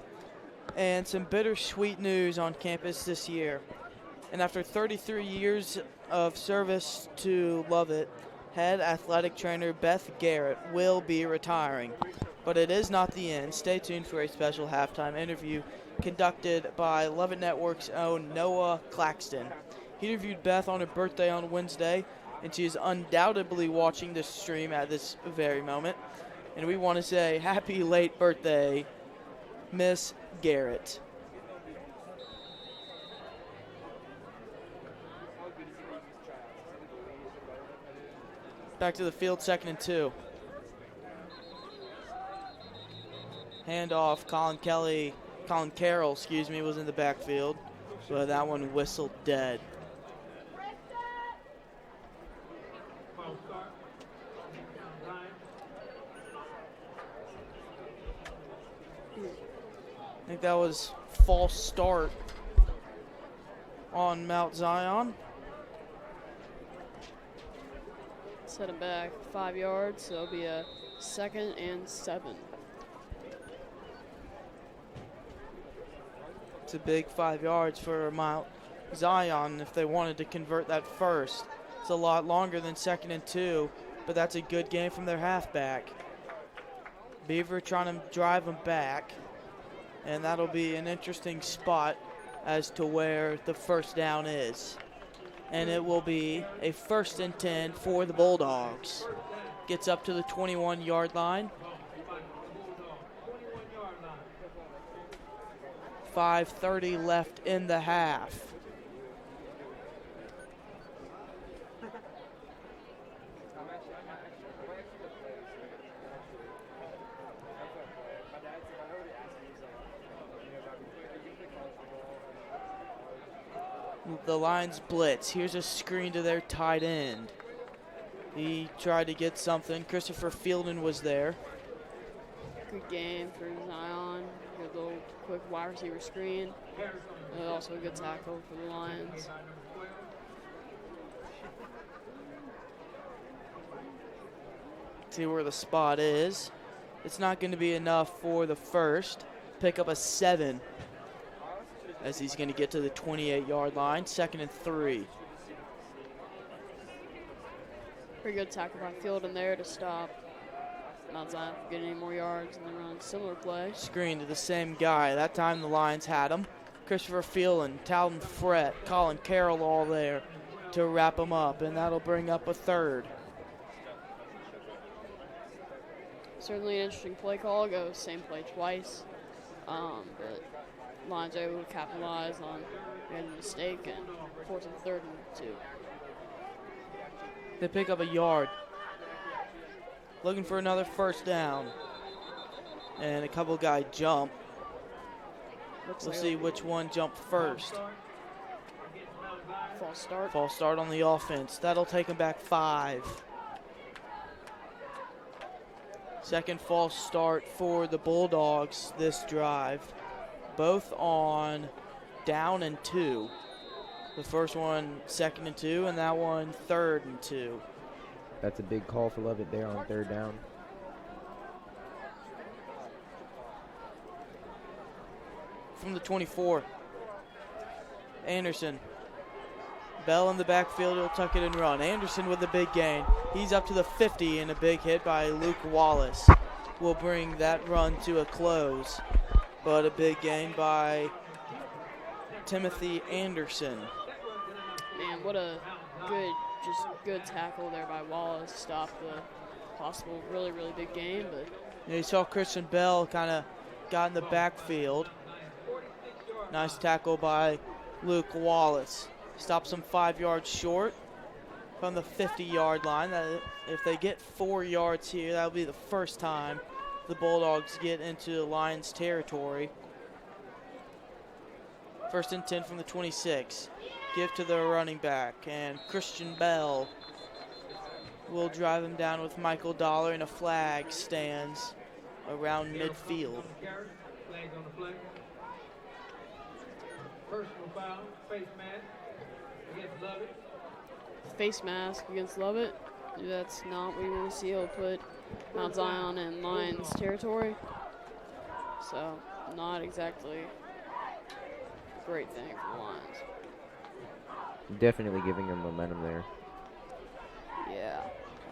and some bittersweet news on campus this year. And after 33 years of service to Lovett, head athletic trainer Beth Garrett will be retiring. But it is not the end. Stay tuned for a special halftime interview conducted by Lovett Network's own Noah Claxton. He interviewed Beth on her birthday on Wednesday, and she is undoubtedly watching this stream at this very moment. And we want to say happy late birthday, Miss Garrett. Back to the field, 2nd and 2. Handoff, Colin Carroll, was in the backfield. So that one whistled dead. I think that was false start on Mount Zion. Set him back 5 yards, so it'll be a 2nd and 7. It's a big 5 yards for Mount Zion if they wanted to convert that first. It's a lot longer than 2nd and 2, but that's a good game from their halfback. Beaver trying to drive them back, and that'll be an interesting spot as to where the first down is. And it will be a 1st and 10 for the Bulldogs. Gets up to the 21-yard line. 5:30 left in the half. The Lions blitz. Here's a screen to their tight end. He tried to get something. Christopher Fielden was there. Good game for Zion. Good little quick wide receiver screen. Also a good tackle for the Lions. See where the spot is. It's not going to be enough for the first. Pick up a 7 as he's going to get to the 28-yard line. 2nd and 3. Pretty good tackle by Fielden there to stop Mount Zion from getting any more yards, and then run a similar play. Screen to the same guy. That time the Lions had him. Christopher Fielden, Talon Frett, Colin Carroll all there to wrap him up, and that'll bring up a 3rd. Certainly an interesting play call. Go same play twice. But Lions are able to capitalize on a mistake and force a 3rd and 2. They pick up a yard. Looking for another first down. And a couple guy jump. We'll see which one jumped first. False start. False start on the offense. That'll take him back 5. Second false start for the Bulldogs this drive. Both on down and 2. The first one 2nd and 2, and that one 3rd and 2. That's a big call for Lovett there on 3rd down. From the 24, Anderson. Bell in the backfield, he'll tuck it and run. Anderson with a big gain. He's up to the 50, and a big hit by Luke Wallace will bring that run to a close. But a big gain by Timothy Anderson. Man, what a good tackle there by Wallace. Stopped the possible really big game. But you saw Christian Bell kind of got in the backfield. Nice tackle by Luke Wallace. Stops him 5 yards short from the 50-yard line. If they get 4 yards here, that'll be the first time the Bulldogs get into the Lions territory. 1st and 10 from the 26. Give to the running back, and Christian Bell will drive him down with Michael Dollar, and a flag stands around midfield. Flags on the play. Personal foul, face mask against Lovett. face mask against Lovett. That's not what you want to see. It'll put Mount Zion in Lions territory. So not exactly a great thing for the Lions. Definitely giving them momentum there. Yeah,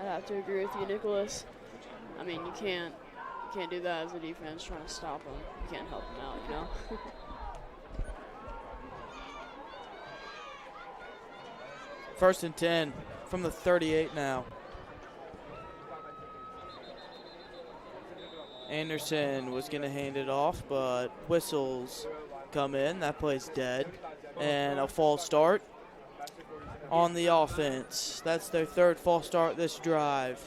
I'd have to agree with you, Nicholas. I mean, you can't do that as a defense trying to stop them. You can't help them out, you know? First and 10 from the 38 now. Anderson was going to hand it off, but whistles come in. That play's dead. And a false start on the offense. That's their third false start this drive.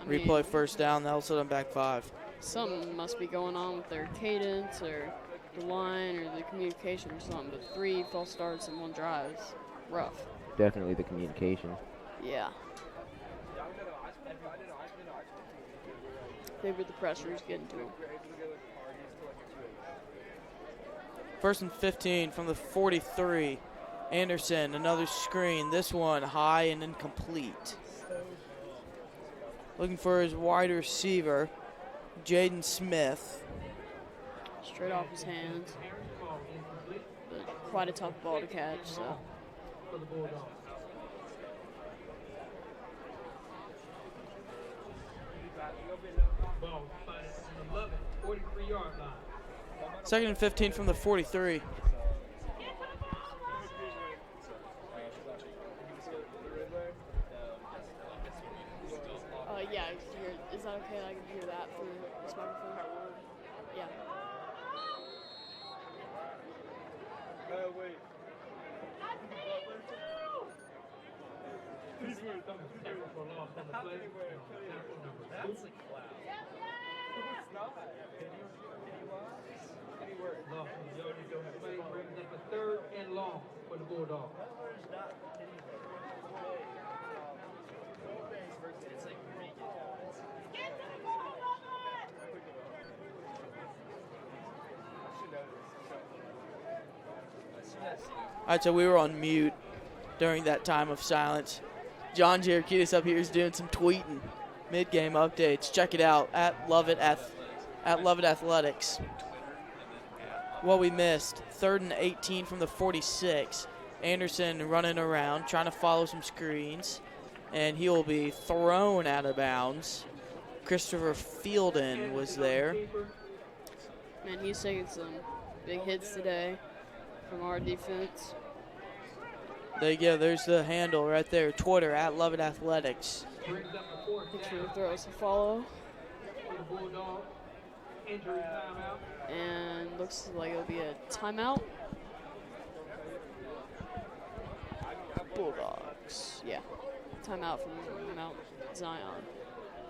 Replay first down. That'll set them back 5. Something must be going on with their cadence or the line or the communication or something. But 3 false starts in one drive is rough. Definitely the communication. Yeah. Maybe the pressure's getting to him. First and 15 from the 43. Anderson, another screen. This one high and incomplete. Looking for his wide receiver, Jaden Smith. Straight off his hands. But quite a tough ball to catch, so. Second and 15 from the 43. Yeah, is that okay? I can hear that through this microphone? Yeah. Wait. That's a cloud. It's not. Brings up a 3rd and long for the Bulldogs. All right, so we were on mute during that time of silence. John Jarakitis up here is doing some tweeting, mid-game updates. Check it out at Lovett Athletics. What we missed, 3rd and 18 from the 46. Anderson running around, trying to follow some screens, and he will be thrown out of bounds. Christopher Fielden was there. Man, he's taking some big hits today from our defense. There you go. There's the handle right there. Twitter at Lovett Athletics. Make sure to throw us a follow. Injury timeout. And looks like it'll be a timeout. Bulldogs. Yeah. Timeout from Mount Zion.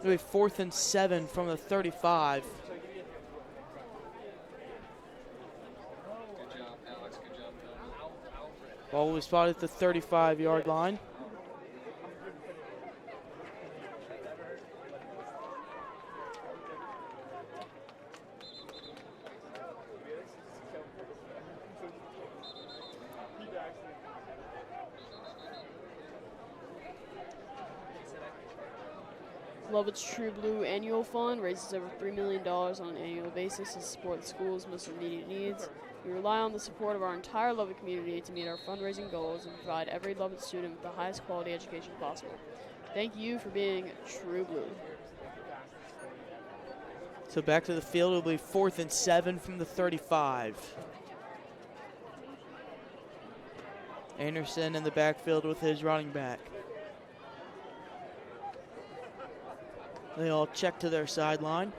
It'll be 4th and 7 from the 35. Ball will be spotted at the 35-yard line. Lovett's True Blue Annual Fund raises over $3 million on an annual basis to support the school's most immediate needs. We rely on the support of our entire Lovett community to meet our fundraising goals and provide every Lovett student with the highest quality education possible. Thank you for being True Blue. So back to the field, it'll be 4th and 7 from the 35. Anderson in the backfield with his running back. They all check to their sideline.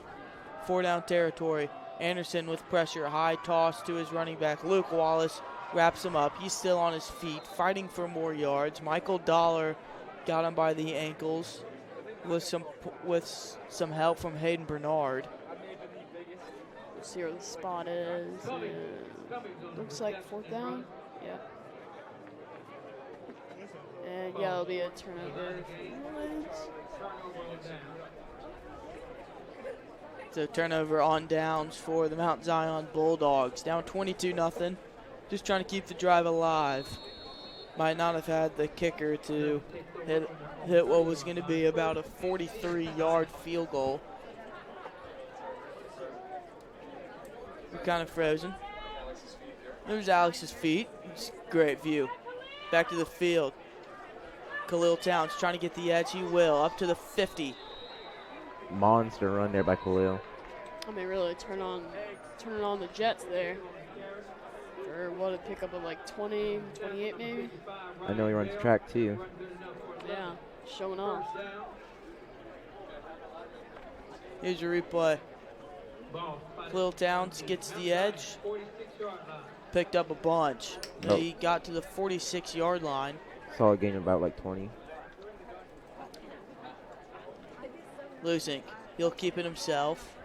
4-down territory. Anderson with pressure. High toss to his running back. Luke Wallace wraps him up. He's still on his feet, fighting for more yards. Michael Dollar got him by the ankles with some help from Hayden Bernard. Let's see where the spot is. Looks like 4th down. Yeah. And yeah, it'll be a turnover. So turnover on downs for the Mount Zion Bulldogs. Down 22-0. Just trying to keep the drive alive. Might not have had the kicker to hit what was going to be about a 43-yard field goal. We're kind of frozen. There's Alex's feet. It's a great view. Back to the field. Khalil Towns trying to get the edge. He will. Up to the 50. Monster run there by Khalil. I mean, really turning on the Jets there. Or what, a pickup of like 20, 28 maybe? I know he runs track too. Yeah, showing off. Here's your replay. Khalil Towns gets the edge. Picked up a bunch. Nope. He got to the 46-yard line. Saw a gain of about like 20. Lusink, he'll keep it himself.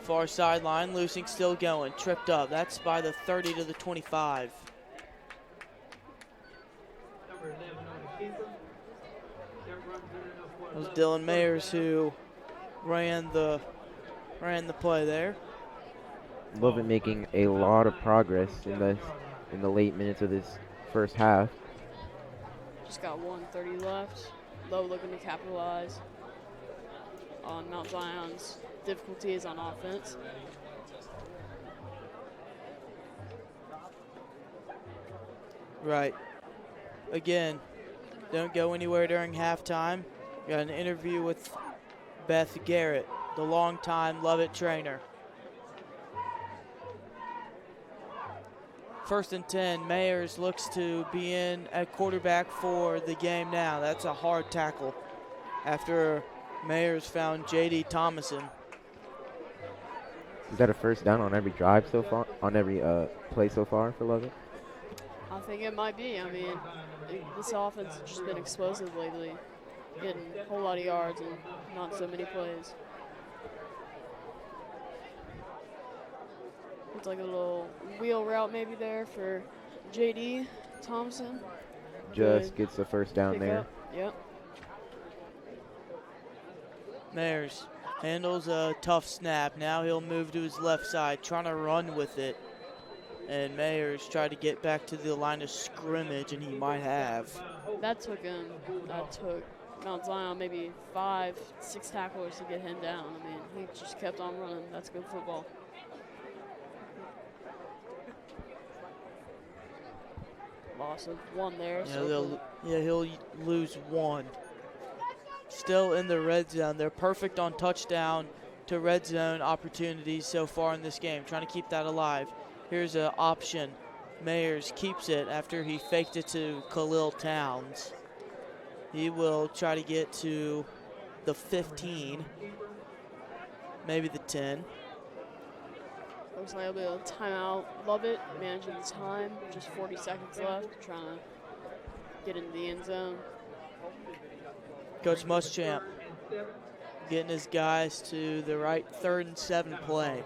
Far sideline, Lusink still going, tripped up. That's by the 30 to the 25. It was Dylan Mayers who ran the play there. Lovett making a lot of progress in the late minutes of this first half. Just got 1:30 left. Low looking to capitalize on Mount Zion's difficulties on offense. Right. Again, don't go anywhere during halftime. Got an interview with Beth Garrett, the longtime Lovett trainer. 1st and 10, Mayers looks to be in at quarterback for the game now. That's a hard tackle after Mayers found J.D. Thomason. Is that a first down on every drive so far, on every play so far for Lovett? I think it might be. I mean, this offense has just been explosive lately, getting a whole lot of yards and not so many plays. It's like a little wheel route maybe there for J.D. Thompson. Just gets the first down there. Up. Yep. Mayers handles a tough snap. Now he'll move to his left side, trying to run with it. And Mayers tried to get back to the line of scrimmage, and he might have. That took Mount Zion maybe 5-6 tacklers to get him down. I mean, he just kept on running. That's good football. Loss of 1 there. Yeah, he'll lose 1. Still in the red zone. They're perfect on touchdown to red zone opportunities so far in this game. Trying to keep that alive. Here's an option. Mayers keeps it after he faked it to Khalil Towns. He will try to get to the 15. maybe the 10. Looks like a bit of timeout. Lovett managing the time. Just 40 seconds left. Trying to get into the end zone. Coach Muschamp getting his guys to the right 3rd and 7 play.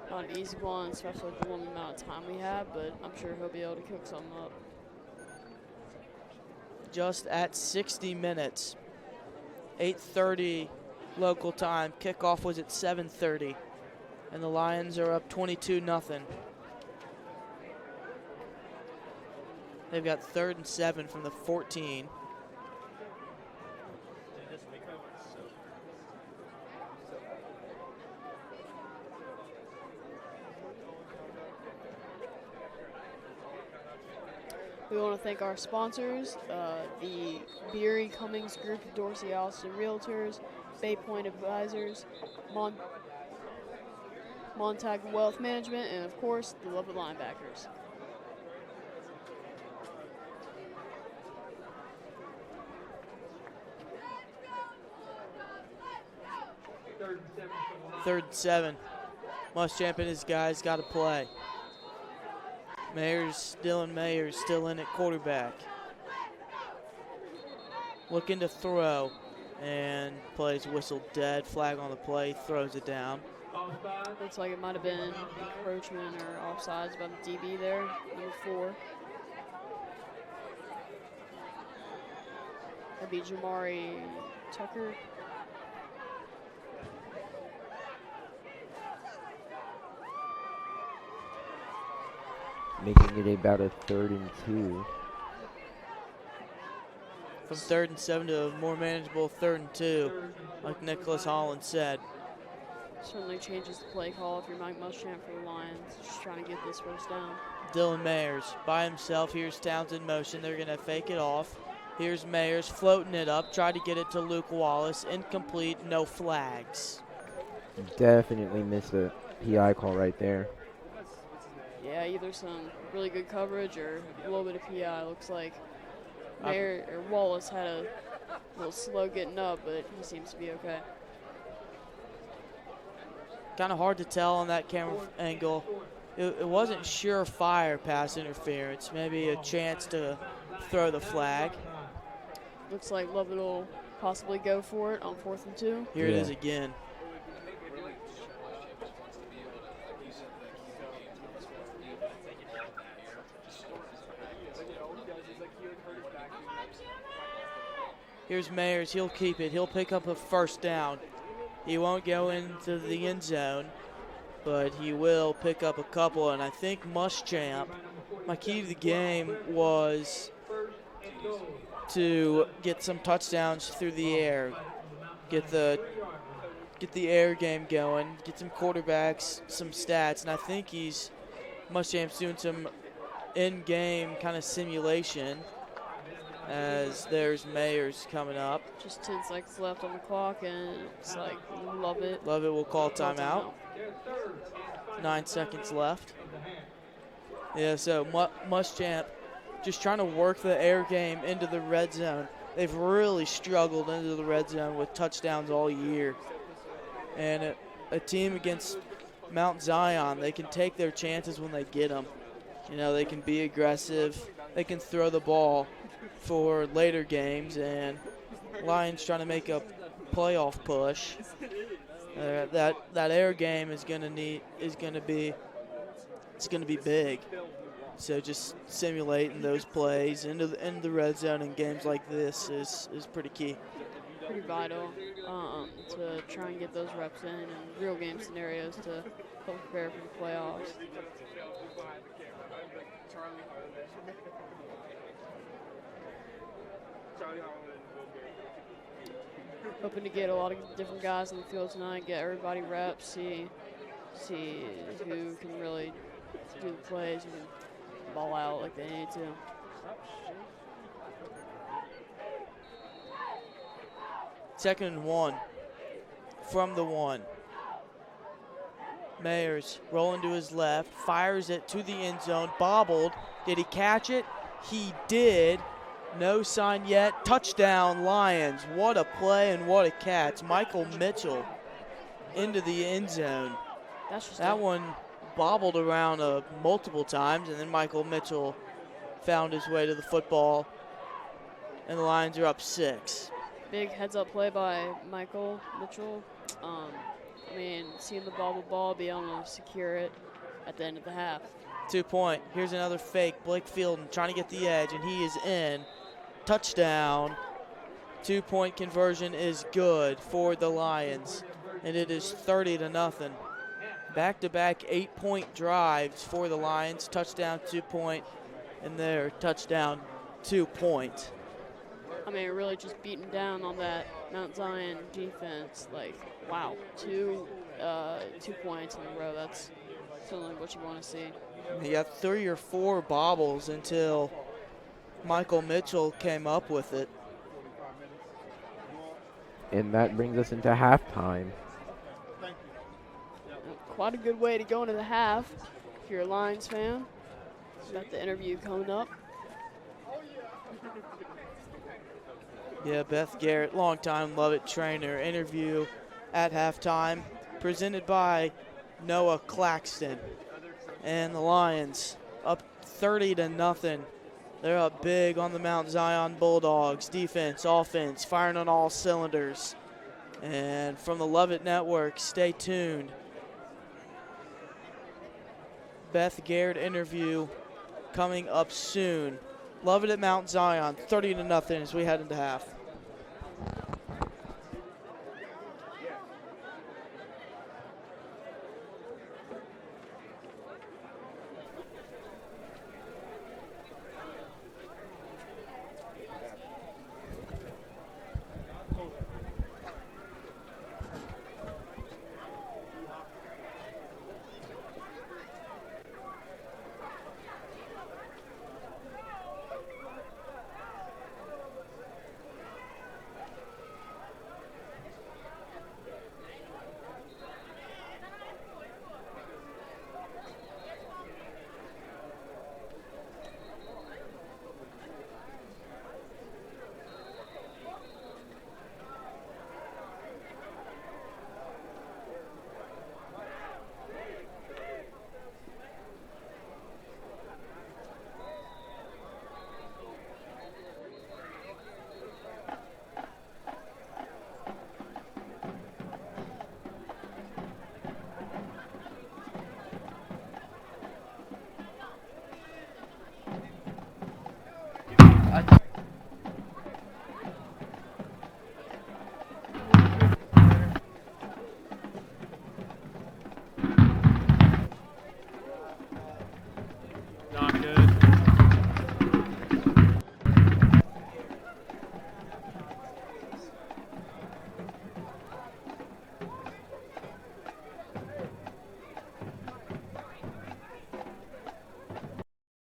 Not an easy one, especially with the limited amount of time we have, but I'm sure he'll be able to cook something up. Just at 60 minutes. 8:30 local time. Kickoff was at 7:30. And the Lions are up 22-0. They've got 3rd and 7 from the 14. We want to thank our sponsors, the Beery Cummings Group of Dorsey Allston Realtors, Bay Point Advisors, Montag Wealth Management, and of course, the Lovett Linebackers. Third and 7. Muschamp and his guys got to play. Dylan Mayers still in at quarterback. Looking to throw, and plays whistled dead. Flag on the play, throws it down. Looks like it might have been encroachment or offsides by the DB there, number 4. That'd be Jamari Tucker. Making it about a 3rd and 2. From 3rd and 7 to a more manageable 3rd and 2, like Nicholas Holland said. Certainly changes the play call if you're Mike Muschamp for the Lions. Just trying to get this first down. Dylan Mayers by himself. Here's Towns in motion. They're going to fake it off. Here's Mayers floating it up. Try to get it to Luke Wallace. Incomplete, no flags. Definitely missed a PI call right there. Yeah, either some really good coverage or a little bit of PI. Looks like Wallace had a little slow getting up, but he seems to be okay. Kind of hard to tell on that camera angle. It wasn't surefire pass interference. Maybe a chance to throw the flag. Looks like Lovett will possibly go for it on 4th and 2. Here it is again. Here's Mayers. He'll keep it. He'll pick up a first down. He won't go into the end zone, but he will pick up a couple. And I think Muschamp, my key to the game was to get some touchdowns through the air, get the air game going, get some quarterbacks, some stats. And I think Muschamp's doing some in-game kind of simulation. As there's Mayers coming up. Just 10 seconds left on the clock, and it's like Lovett. Lovett will call timeout. 9 seconds left. Yeah, so Muschamp just trying to work the air game into the red zone. They've really struggled into the red zone with touchdowns all year. And a team against Mount Zion, they can take their chances when they get them. You know, they can be aggressive. They can throw the ball for later games, and Lions trying to make a playoff push. That air game is going to be big. So just simulating those plays into the red zone in games like this is pretty key. Pretty vital to try and get those reps in real game scenarios to help prepare for the playoffs. Hoping to get a lot of different guys in the field tonight, get everybody reps, see who can really do the plays, who can ball out like they need to. Second and 1 from the 1. Mayers rolling to his left, fires it to the end zone, bobbled. Did he catch it? He did. No sign yet. Touchdown, Lions. What a play and what a catch. Michael Mitchell into the end zone. That one bobbled around multiple times, and then Michael Mitchell found his way to the football, and the Lions are up 6. Big heads-up play by Michael Mitchell. Seeing the ball, be able to secure it at the end of the half. 2-point. Here's another fake. Blake Fielden trying to get the edge, and he is in. Touchdown. 2-point conversion is good for the Lions, and it is 30-0. Back-to-back 8-point drives for the Lions. Touchdown, 2-point, and their touchdown, 2-point. Really just beating down on that Mount Zion defense. Wow, 2 points in a row. That's certainly what you want to see. He got 3 or 4 bobbles until Michael Mitchell came up with it. And that brings us into halftime. Quite a good way to go into the half if you're a Lions fan. Got the interview coming up. Yeah, Beth Garrett, longtime Lovett trainer, interview at halftime, presented by Noah Claxton. And the Lions up 30-0. They're up big on the Mount Zion Bulldogs. Defense, offense, firing on all cylinders. And from the Lovett Network, stay tuned. Beth Garrett interview coming up soon. Lovett at Mount Zion, 30-0 as we head into half.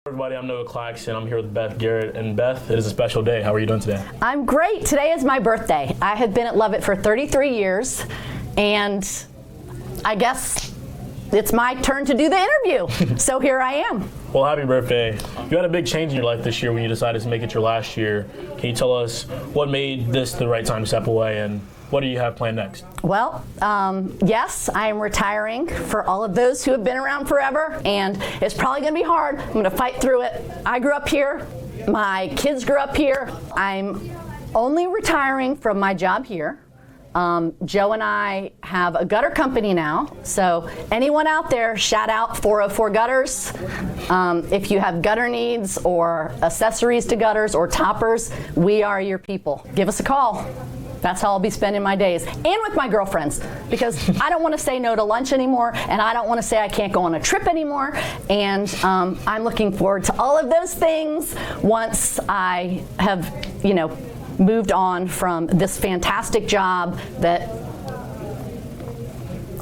Everybody, I'm Noah Claxton. I'm here with Beth Garrett. And Beth, it is a special day. How are you doing today? I'm great. Today is my birthday. I have been at Lovett for 33 years, and I guess it's my turn to do the interview. So here I am. Well, happy birthday. You had a big change in your life this year when you decided to make it your last year. Can you tell us what made this the right time to step away, and what do you have planned next? Well, yes, I am retiring for all of those who have been around forever, and it's probably going to be hard. I'm going to fight through it. I grew up here. My kids grew up here. I'm only retiring from my job here. Joe and I have a gutter company now, so anyone out there, shout out 404 Gutters. If you have gutter needs or accessories to gutters or toppers, we are your people. Give us a call. That's how I'll be spending my days, and with my girlfriends, because I don't want to say no to lunch anymore, and I don't want to say I can't go on a trip anymore, and I'm looking forward to all of those things once I have, moved on from this fantastic job that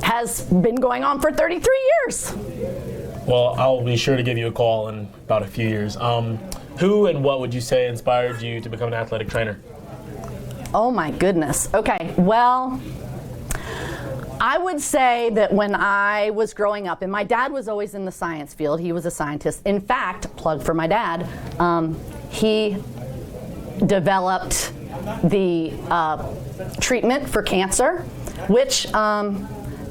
has been going on for 33 years. Well, I'll be sure to give you a call in about a few years. Who and what would you say inspired you to become an athletic trainer? Oh my goodness. Okay, well, I would say that when I was growing up, and my dad was always in the science field, he was a scientist. In fact, plug for my dad, he developed the treatment for cancer, which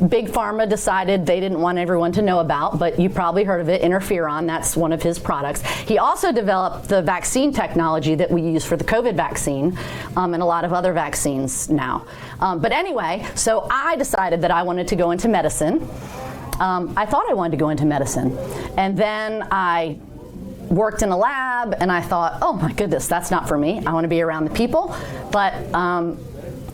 Big Pharma decided they didn't want everyone to know about, but you probably heard of it, interferon. That's one of his products. He also developed the vaccine technology that we use for the COVID vaccine and a lot of other vaccines now. But anyway, so I decided that I wanted to go into medicine. I thought I wanted to go into medicine. And then I worked in a lab and I thought, oh my goodness, that's not for me. I want to be around the people. But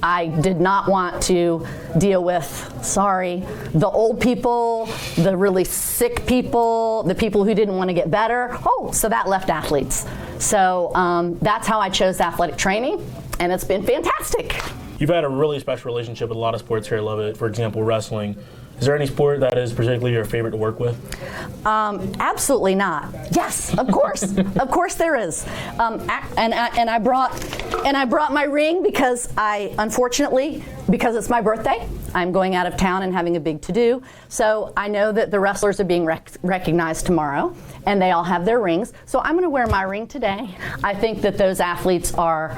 I did not want to deal with, the old people, the really sick people, the people who didn't want to get better. So that left athletes. So that's how I chose athletic training, and it's been fantastic. You've had a really special relationship with a lot of sports here. I love it. For example, wrestling. Is there any sport that is particularly your favorite to work with? Absolutely not. Yes, of course. Of course there is. And I brought my ring because unfortunately, because it's my birthday, I'm going out of town and having a big to-do. So I know that the wrestlers are being recognized tomorrow, and they all have their rings. So I'm going to wear my ring today. I think that those athletes are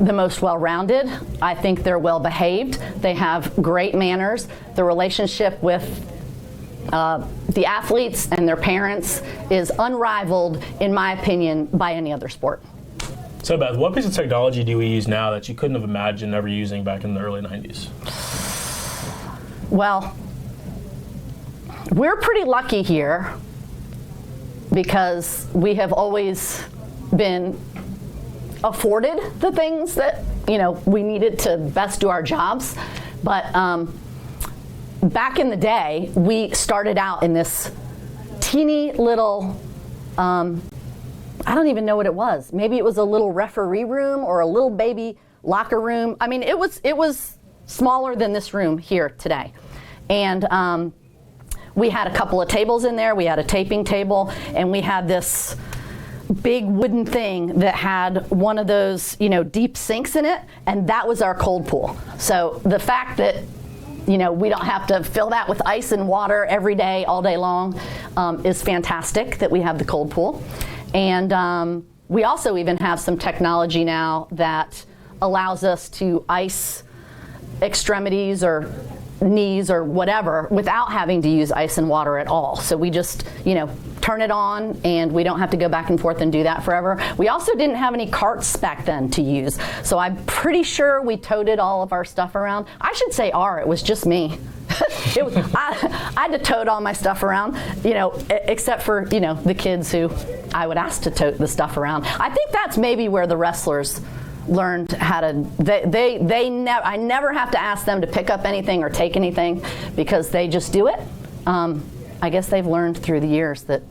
the most well-rounded. I think they're well-behaved. They have great manners. The relationship with the athletes and their parents is unrivaled, in my opinion, by any other sport. So Beth, what piece of technology do we use now that you couldn't have imagined ever using back in the early 90s? Well, we're pretty lucky here because we have always been afforded the things that we needed to best do our jobs. But back in the day, we started out in this teeny little, I don't even know what it was. Maybe it was a little referee room or a little baby locker room. I mean, it was smaller than this room here today. And we had a couple of tables in there. We had a taping table, and we had this big wooden thing that had one of those, deep sinks in it, and that was our cold pool. So the fact that, we don't have to fill that with ice and water every day, all day long, is fantastic that we have the cold pool. And we also even have some technology now that allows us to ice extremities or knees or whatever without having to use ice and water at all. So we just, turn it on, and we don't have to go back and forth and do that forever. We also didn't have any carts back then to use. So I'm pretty sure we toted all of our stuff around. I should say it was just me. I had to tote all my stuff around, except for, the kids who I would ask to tote the stuff around. I think that's maybe where the wrestlers learned how to, I never have to ask them to pick up anything or take anything because they just do it. I guess they've learned through the years that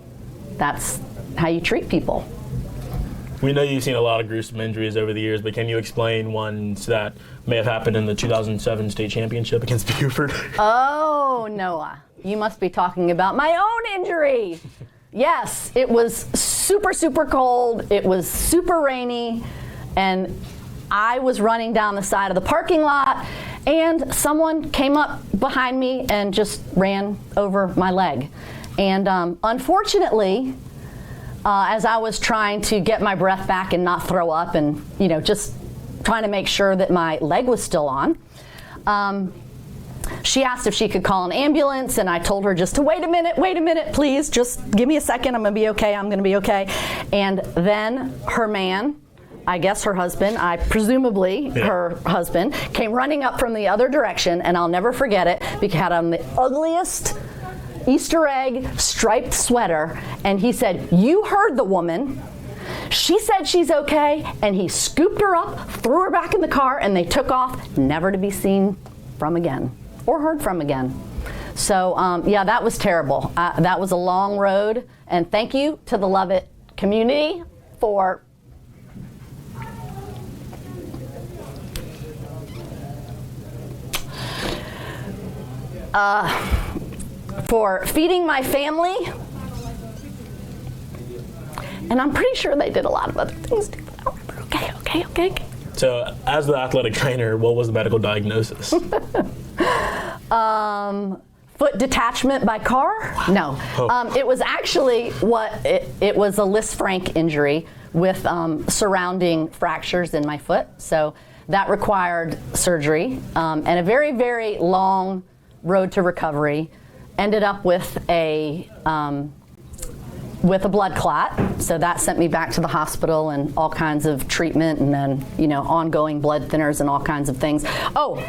that's how you treat people. We know you've seen a lot of gruesome injuries over the years, but can you explain ones that may have happened in the 2007 state championship against Buford? Oh, Noah, you must be talking about my own injury. Yes, it was super, super cold. It was super rainy, and I was running down the side of the parking lot, and someone came up behind me and just ran over my leg. And unfortunately, as I was trying to get my breath back and not throw up and, just trying to make sure that my leg was still on, she asked if she could call an ambulance, and I told her just to wait a minute, please, just give me a second, I'm going to be okay. And then her man, I guess her husband, her husband, came running up from the other direction, and I'll never forget it, because he had on the ugliest Easter egg striped sweater, and he said, "You heard the woman. She said she's okay," and he scooped her up, threw her back in the car, and they took off, never to be seen from again, or heard from again. So, that was terrible. That was a long road, and thank you to the Lovett community for feeding my family, and I'm pretty sure they did a lot of other things too. Okay. So, as the athletic trainer, what was the medical diagnosis? Foot detachment by car? No. It was actually it was a Lisfranc injury, with surrounding fractures in my foot. So that required surgery and a very, very long road to recovery. Ended up with a blood clot, so that sent me back to the hospital and all kinds of treatment, and then ongoing blood thinners and all kinds of things. Oh,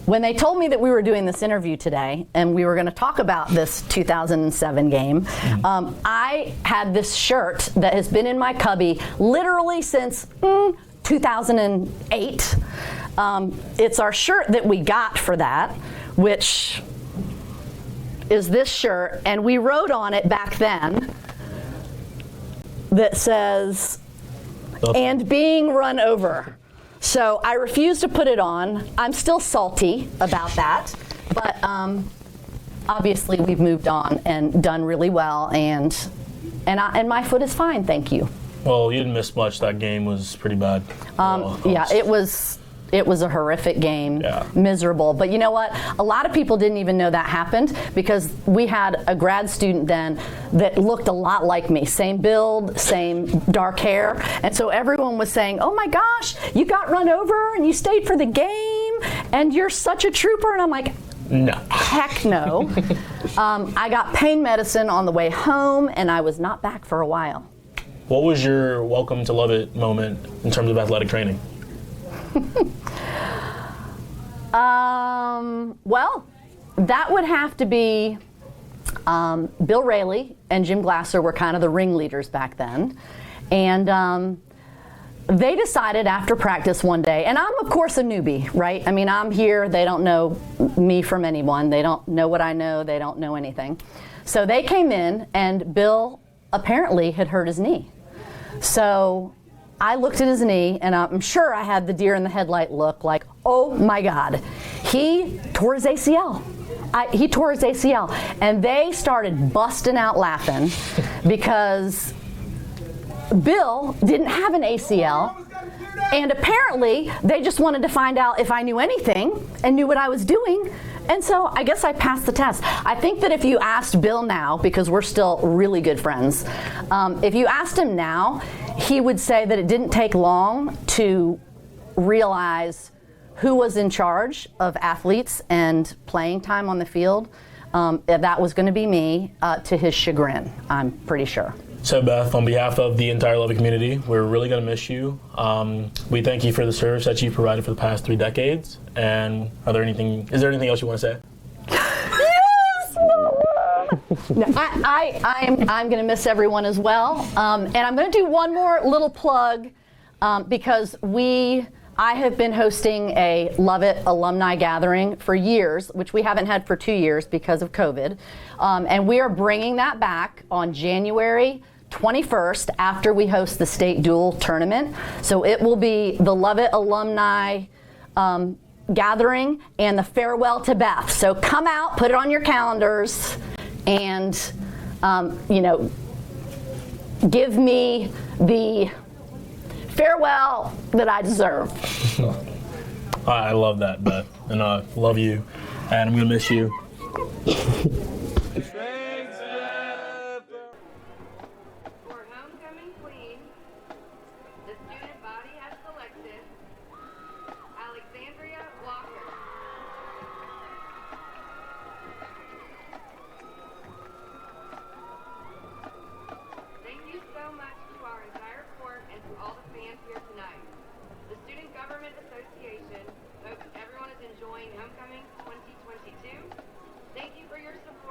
when they told me that we were doing this interview today and we were going to talk about this 2007 game, I had this shirt that has been in my cubby literally since 2008. It's our shirt that we got for that, which is this shirt, and we wrote on it back then that says, "and being run over." So I refuse to put it on. I'm still salty about that, but obviously we've moved on and done really well, and my foot is fine, thank you. Well, you didn't miss much. That game was pretty bad. Yeah, it was a horrific game, miserable. But you know what? A lot of people didn't even know that happened because we had a grad student then that looked a lot like me. Same build, same dark hair. And so everyone was saying, "Oh my gosh, you got run over and you stayed for the game and you're such a trooper." And I'm like, no. Heck no. I got pain medicine on the way home and I was not back for a while. What was your welcome to Lovett moment in terms of athletic training? Well, that would have to be Bill Raley and Jim Glasser were kind of the ringleaders back then. And they decided after practice one day, and I'm of course a newbie, right? I mean, I'm here, they don't know me from anyone. They don't know what I know, they don't know anything. So they came in and Bill apparently had hurt his knee. So I looked at his knee, and I'm sure I had the deer in the headlight look like, oh my God, he tore his ACL. He tore his ACL. And they started busting out laughing because Bill didn't have an ACL, and apparently they just wanted to find out if I knew anything and knew what I was doing. And so I guess I passed the test. I think that if you asked Bill now, because we're still really good friends, if you asked him now, he would say that it didn't take long to realize who was in charge of athletes and playing time on the field. That was going to be me, to his chagrin, I'm pretty sure. So Beth, on behalf of the entire Lovett community, we're really going to miss you. We thank you for the service that you've provided for the past 3 decades. And is there anything else you want to say? Yes! No, I'm going to miss everyone as well. And I'm going to do one more little plug because I have been hosting a Lovett alumni gathering for years, which we haven't had for 2 years because of COVID. And we are bringing that back on January 21st after we host the state dual tournament. So it will be the Lovett alumni gathering and the farewell to Beth. So come out, put it on your calendars, and give me the farewell that I deserve. I love that, Beth, and I love you, and I'm gonna miss you. For homecoming queen, the student body has selected Alexandria Walker. Thank you so much to our entire court and to all the fans here tonight. The Student Government Association hopes everyone is enjoying Homecoming 2022. Thank you for your support.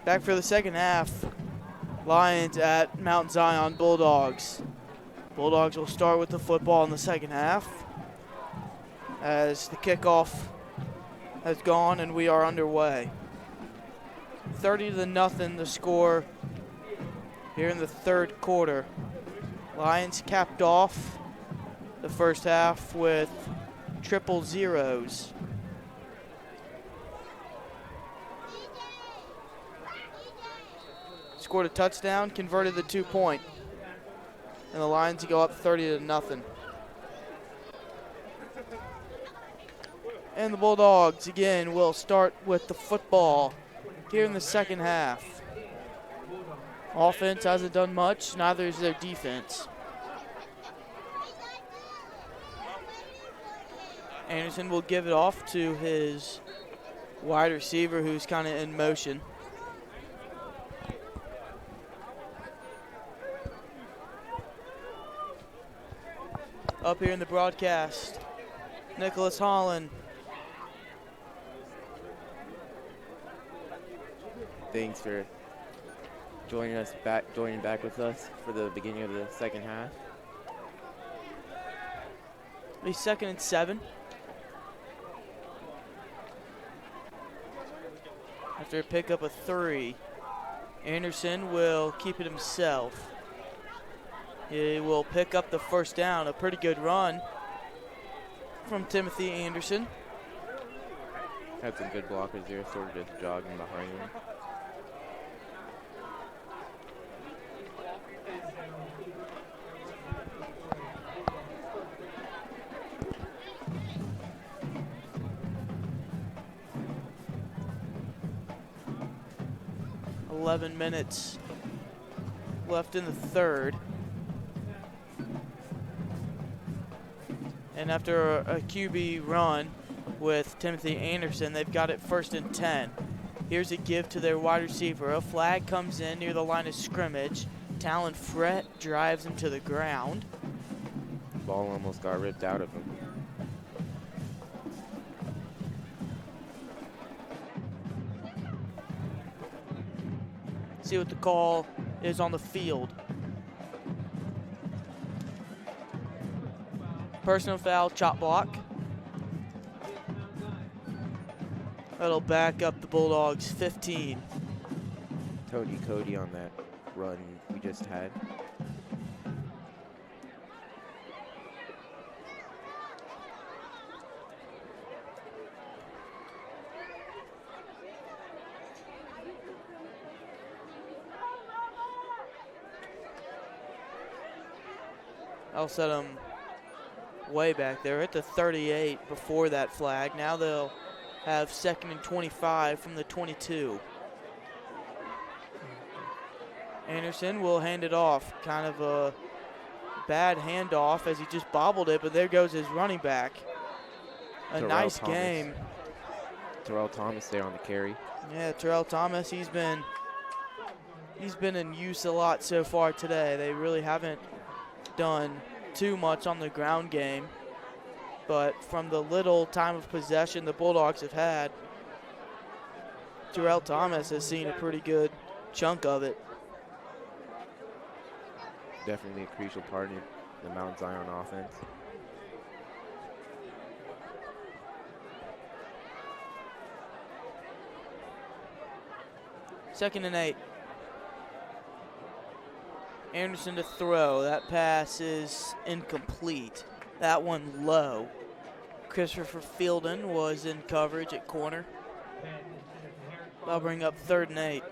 Back for the second half. Lions at Mount Zion Bulldogs. Bulldogs will start with the football in the second half as the kickoff has gone and we are underway. 30-0 the score here in the third quarter. Lions capped off the first half with triple zeros. Scored a touchdown, converted the 2-point. And the Lions go up 30-0. And the Bulldogs again will start with the football here in the second half. Offense hasn't done much, neither is their defense. Anderson will give it off to his wide receiver who's kind of in motion. Up here in the broadcast, Nicholas Holland. Thanks for joining back with us for the beginning of the second half. A 2nd and 7. After a pickup of 3, Anderson will keep it himself. He will pick up the first down. A pretty good run from Timothy Anderson. Had some good blockers there, sort of just jogging behind him. Minutes left in the third. And after a QB run with Timothy Anderson, they've got it 1st and 10. Here's a give to their wide receiver. A flag comes in near the line of scrimmage. Talon Frett drives him to the ground. The ball almost got ripped out of him. See what the call is on the field. Personal foul, chop block. That'll back up the Bulldogs 15. Tony Cody on that run we just had. I'll set them way back there at the 38 before that flag. Now they'll have 2nd and 25 from the 22. Anderson will hand it off. Kind of a bad handoff as he just bobbled it, but there goes his running back. A Terrell nice Thomas. game. Terrell Thomas there on the carry. Yeah, Terrell Thomas, he's been in use a lot so far today. They really haven't done too much on the ground game, but from the little time of possession the Bulldogs have had, Terrell Thomas has seen a pretty good chunk of it. Definitely a crucial part in the Mount Zion offense. Second and 8. Anderson to throw. That pass is incomplete. That one low. Christopher Fielden was in coverage at corner. That'll bring up 3rd and 8.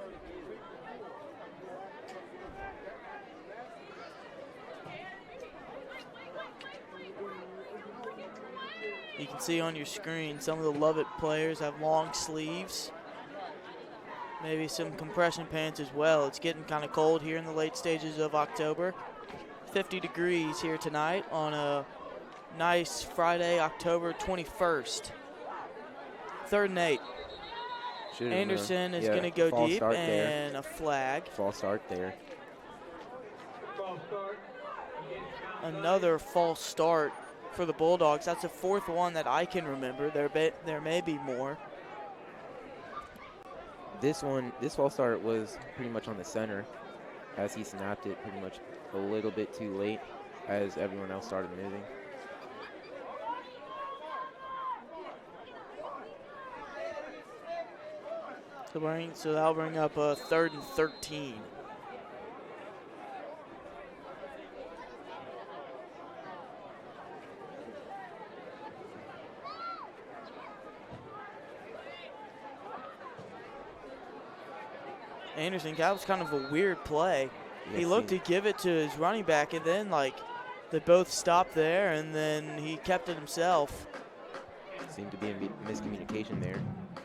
You can see on your screen some of the Lovett players have long sleeves. Maybe some compression pants as well. It's getting kind of cold here in the late stages of October. 50 degrees here tonight on a nice Friday, October 21st. 3rd and 8. Anderson is going to go deep and a flag. False start there. Another false start for the Bulldogs. That's the 4th one that I can remember. There may be more. This false start was pretty much on the center, as he snapped it pretty much a little bit too late as everyone else started moving. So that'll bring up a 3rd and 13. Anderson, that was kind of a weird play. Yes, he looked to give it to his running back, and then they both stopped there, and then he kept it himself. Seemed to be a miscommunication there.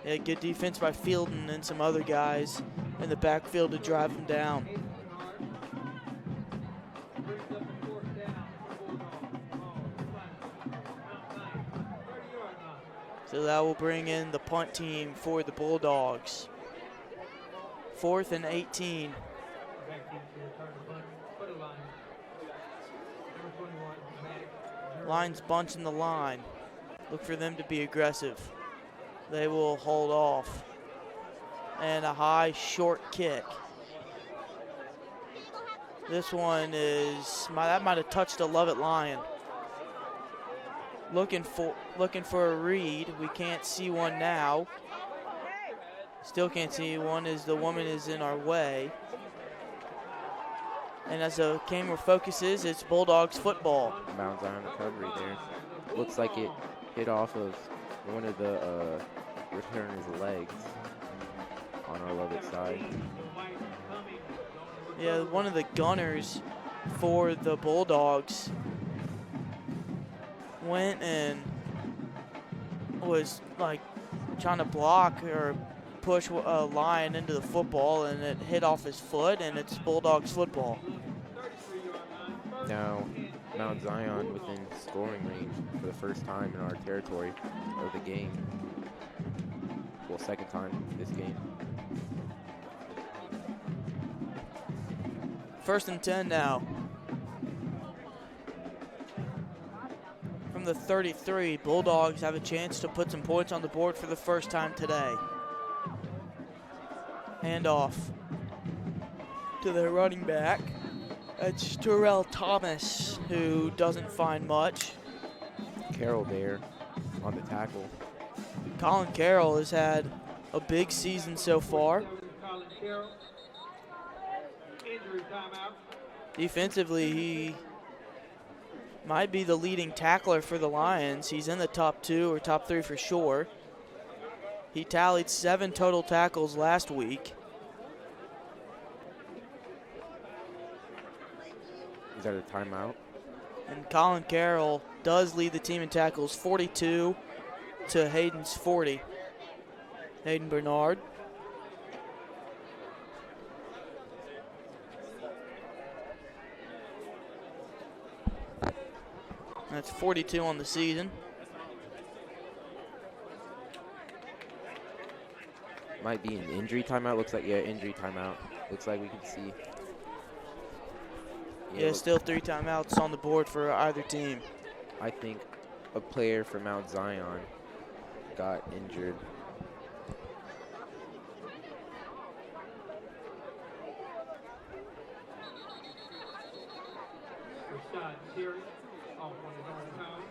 Yeah, good defense by Fielden and some other guys in the backfield to drive him down. So that will bring in the punt team for the Bulldogs. 4th and 18. Lions bunching the line. Look for them to be aggressive. They will hold off. And a high, short kick. This one that might have touched a Lovett Lion. Looking for a read. We can't see one now. Still can't see one as the woman is in our way. And as the camera focuses, it's Bulldogs football. Mount Zion recovery there. Looks like it hit off of one of the returner's legs on our Lovett side. Yeah, one of the gunners for the Bulldogs went and was trying to block or push a Lion into the football, and it hit off his foot, and it's Bulldogs football. Now, Mount Zion within scoring range for the first time in our territory of the game. Well, second time this game. 1st and 10 now. From the 33, Bulldogs have a chance to put some points on the board for the first time today. Handoff to their running back. It's Terrell Thomas, who doesn't find much. Carroll there on the tackle. Colin Carroll has had a big season so far. Defensively, he might be the leading tackler for the Lions. He's in the top 2 or top 3 for sure. He tallied 7 total tackles last week. Is that a timeout? And Colin Carroll does lead the team in tackles, 42 to Hayden's 40. Hayden Bernard. That's 42 on the season. Might be an injury timeout. Looks like, yeah, injury timeout. Looks like we can see. Yeah, still 3 timeouts on the board for either team. I think a player for Mount Zion got injured. Rashad Terry off on his own time.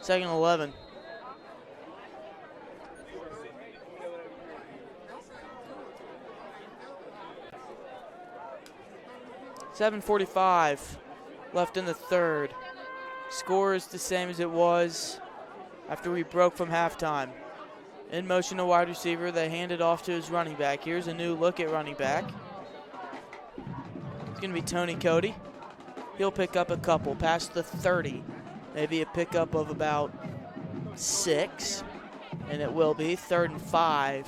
2nd and 11. .45 left in the 3rd. Score is the same as it was after we broke from halftime. In motion, a wide receiver. They hand it off to his running back. Here's a new look at running back. It's going to be Tony Cody. He'll pick up a couple past the 30. Maybe a pickup of about 6. And it will be 3rd and 5.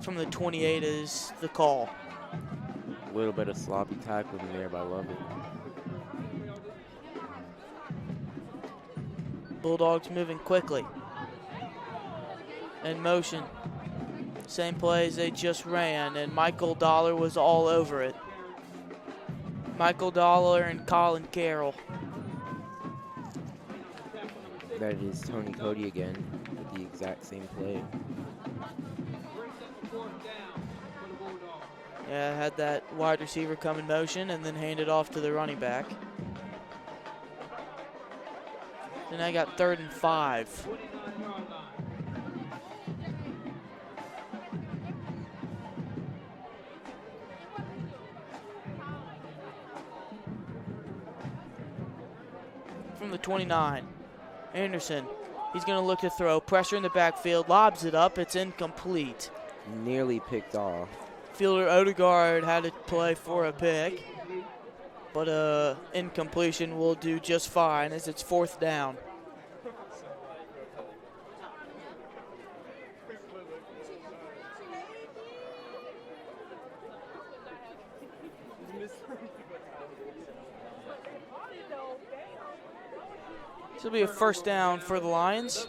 From the 28 is the call. A little bit of sloppy tackling there by Lovett. Bulldogs moving quickly. In motion. Same plays they just ran, and Michael Dollar was all over it. Michael Dollar and Colin Carroll. That is Tony Cody again with the exact same play. Yeah, had that wide receiver come in motion and then hand it off to the running back. Then I got 3rd and 5. From the 29, Anderson, he's going to look to throw. Pressure in the backfield, lobs it up. It's incomplete. Nearly picked off. Fielder Odegaard had to play for a pick, but incompletion will do just fine as it's 4th down. This will be a 1st down for the Lions.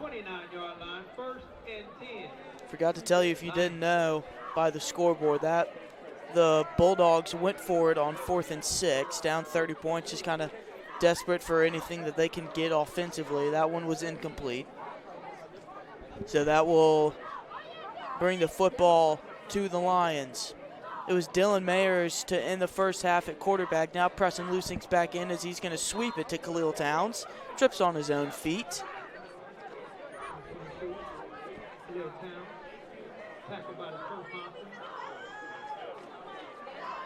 29-yard line, 1st and 10. Forgot to tell you, if you didn't know by the scoreboard, that the Bulldogs went for it on 4th and 6, down 30 points, just kind of desperate for anything that they can get offensively. That one was incomplete. So that will bring the football to the Lions. It was Dylan Mayers to end the first half at quarterback. Now Preston Lusink's back in as he's going to sweep it to Khalil Towns. Trips on his own feet.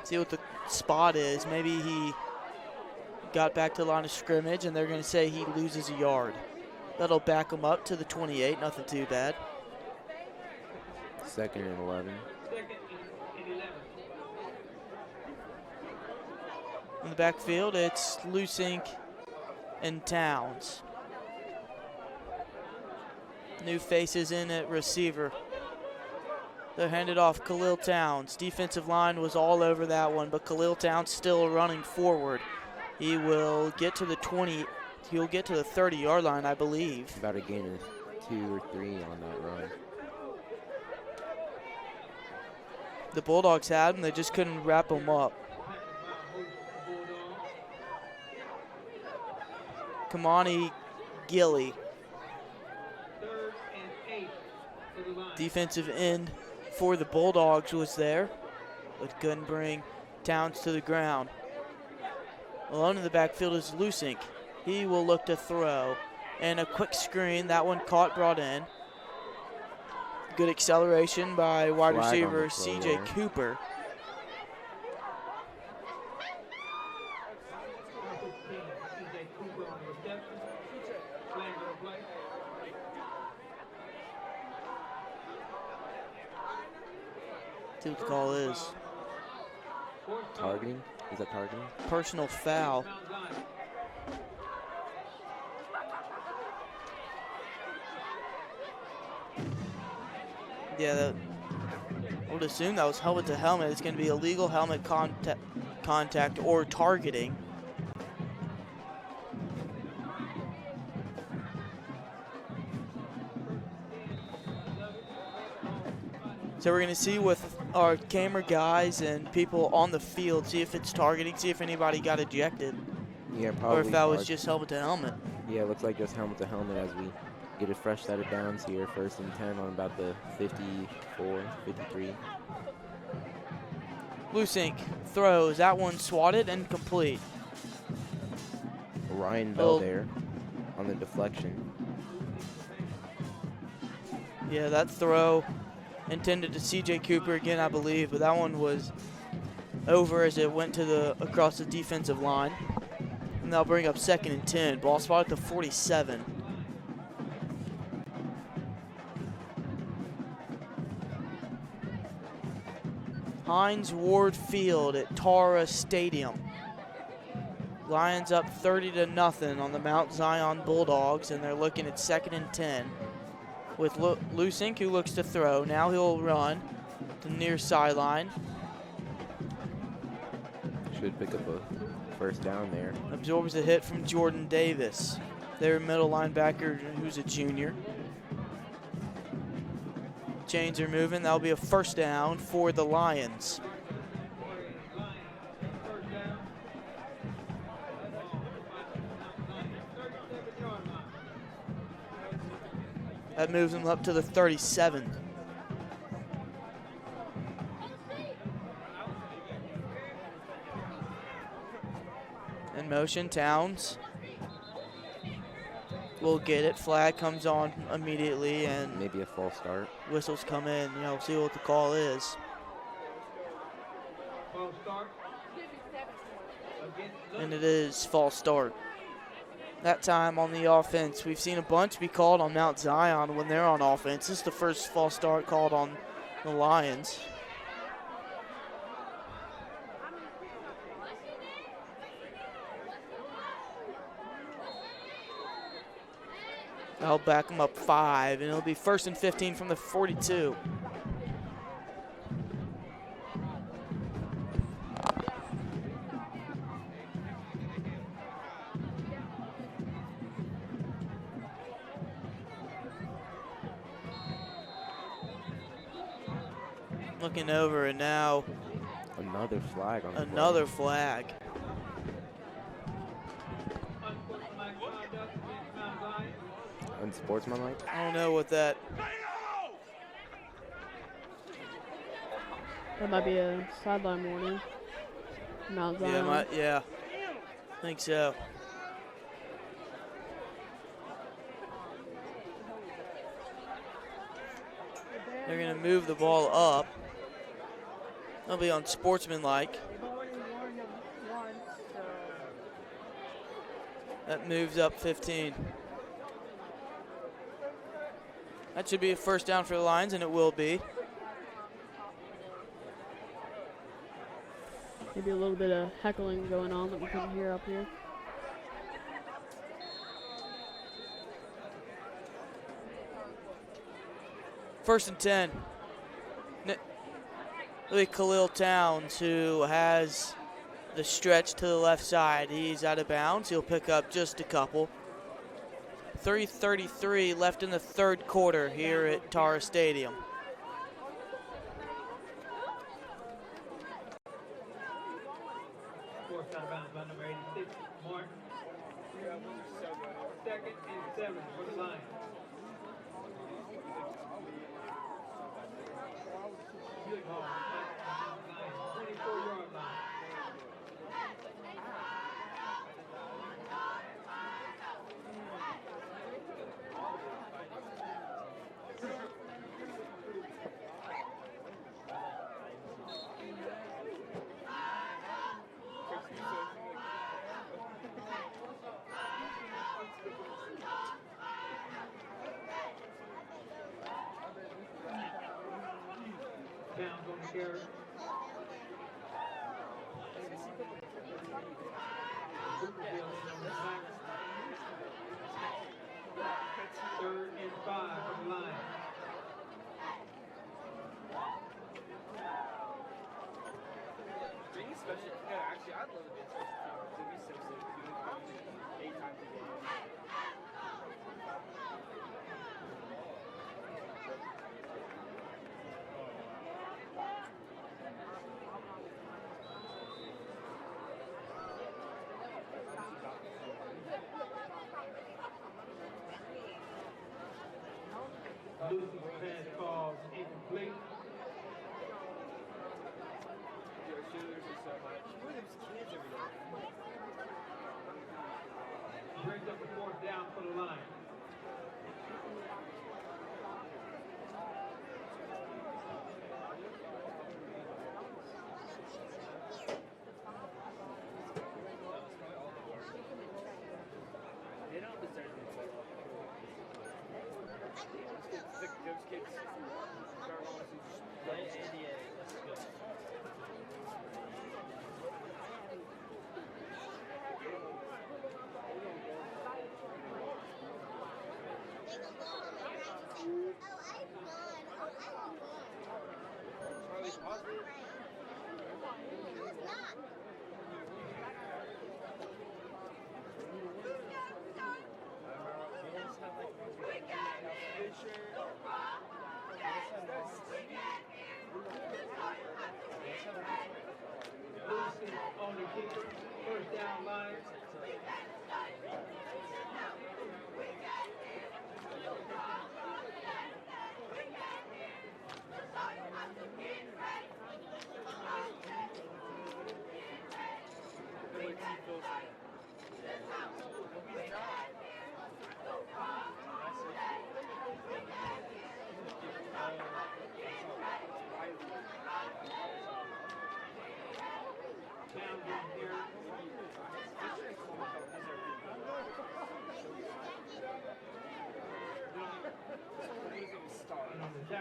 See what the spot is. Maybe he got back to the line of scrimmage and they're going to say he loses a yard. That'll back him up to the 28. Nothing too bad. 2nd and 11. In the backfield, it's Lusink and Towns. New faces in at receiver. They're handed off Khalil Towns. Defensive line was all over that one, but Khalil Towns still running forward. He will get to the 20. He'll get to the 30-yard line, I believe. About a gain of 2 or 3 on that run. The Bulldogs had him. They just couldn't wrap him up. Kamani Gilly, defensive end for the Bulldogs, was there, but couldn't bring Towns to the ground. Alone in the backfield is Lusink. He will look to throw. And a quick screen, that one caught, brought in. Good acceleration by wide receiver C.J. Cooper. See what the call is. Targeting? Is that targeting? Personal foul. Yeah, I would assume that was helmet to helmet. It's going to be illegal helmet contact or targeting. So we're going to see with our camera guys and people on the field, see if it's targeting, see if anybody got ejected. Yeah, probably. Or if that was just helmet to helmet. Yeah, it looks like just helmet to helmet as we get a fresh set of downs here. 1st and 10 on about the 54, 53. Lusink throws. That one swatted and complete. Ryan Bell there on the deflection. Yeah, that throw intended to C.J. Cooper again, I believe, but that one was over as it went to across the defensive line. And they'll bring up 2nd and 10. Ball spot at the 47. Hines Ward Field at Tara Stadium. Lions up 30-0 on the Mount Zion Bulldogs, and they're looking at 2nd and 10. With Lusink, who looks to throw. Now he'll run to the near sideline. Should pick up a 1st down there. Absorbs a hit from Jordan Davis, their middle linebacker, who's a junior. Chains are moving. That'll be a 1st down for the Lions. That moves them up to the 37. In motion, Towns will get it. Flag comes on immediately, and maybe a false start. Whistles come in. See what the call is. False start. And it is false start. That time on the offense. We've seen a bunch be called on Mount Zion when they're on offense. This is the first false start called on the Lions. I'll back them up 5, and it'll be 1st and 15 from the 42. Looking over, and now another flag on the another flag. Unsportsmanlike? I don't know what that. That might be a sideline warning. Mount Zion. Yeah, I think so. They're going to move the ball up. They'll be unsportsmanlike. That moves up 15. That should be a first down for the Lions, and it will be. Maybe a little bit of heckling going on that we couldn't hear up here. First and 10. Look at Khalil Towns, who has the stretch to the left side. He's out of bounds. He'll pick up just a couple. 3:33 left in the third quarter here at Tara Stadium. Forced out of bounds by number 86, Martin. 2nd and 7 for the Lions. Good ball. 24-yard line. Towns on the carry. Third and 5 for the Lions. Bring special. Yeah, actually, I'd love to be a special team. It'd be so sick. 8 times a game. Lucy's pass calls incomplete. Brings up a 4th down for the Lions. They don't deserve to play. Those kids start honestly just play NDA. Let's go.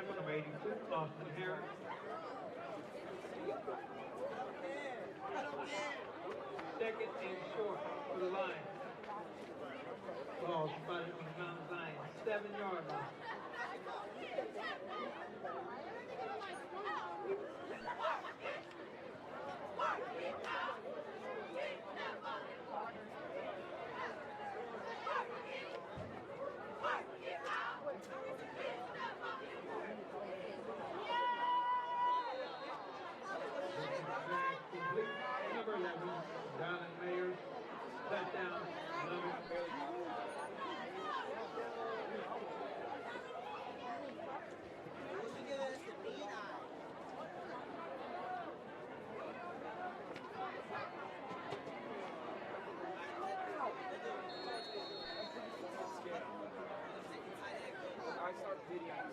tackle, number 82, Austin Harris. Second and short for the Lions. Ball spotted on the ground line, 7-yard line. Number 11, Donald Mayers, touchdown, 11. I start videoing.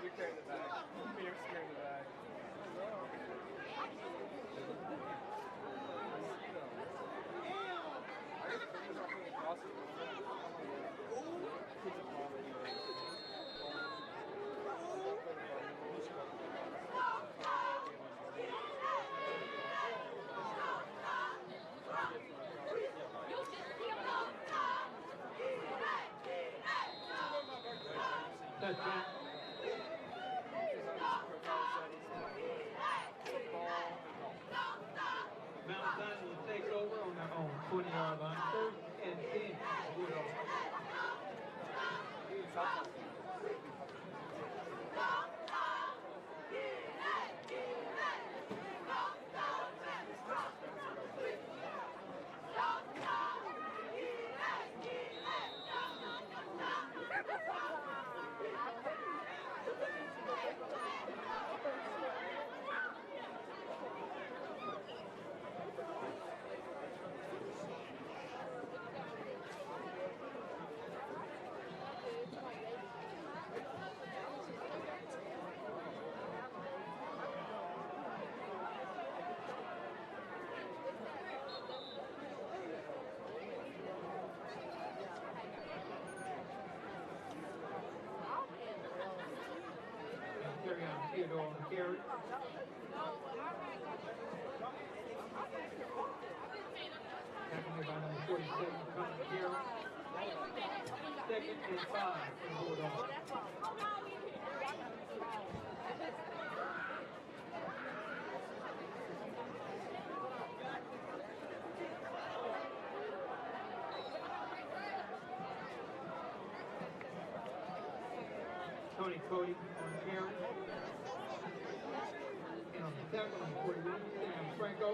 You're carrying the bag. You're carrying the bag. Touchdown. Mount Zion will take over on their own 20-yard line. 1st and 10. Carry on Theodore on the carry. Tackling by number 47, Connor Carey. 2nd and 5 for the Bulldogs. Tony Cody on the carry. And on the tackle, number 41, Sam Franco.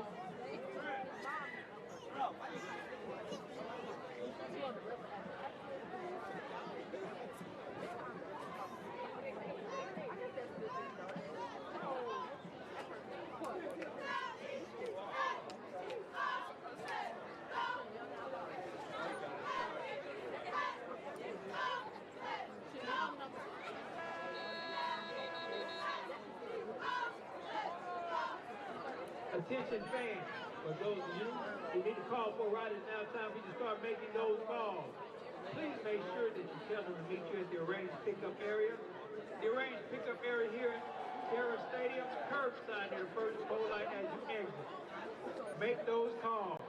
Attention fans, for those of you who need to call for a ride, it's now time for you to start making those calls. Please make sure that you tell them to meet you at the arranged pickup area. The arranged pickup area here at Sarah Stadium, curbside near the first pole light as you exit. Make those calls.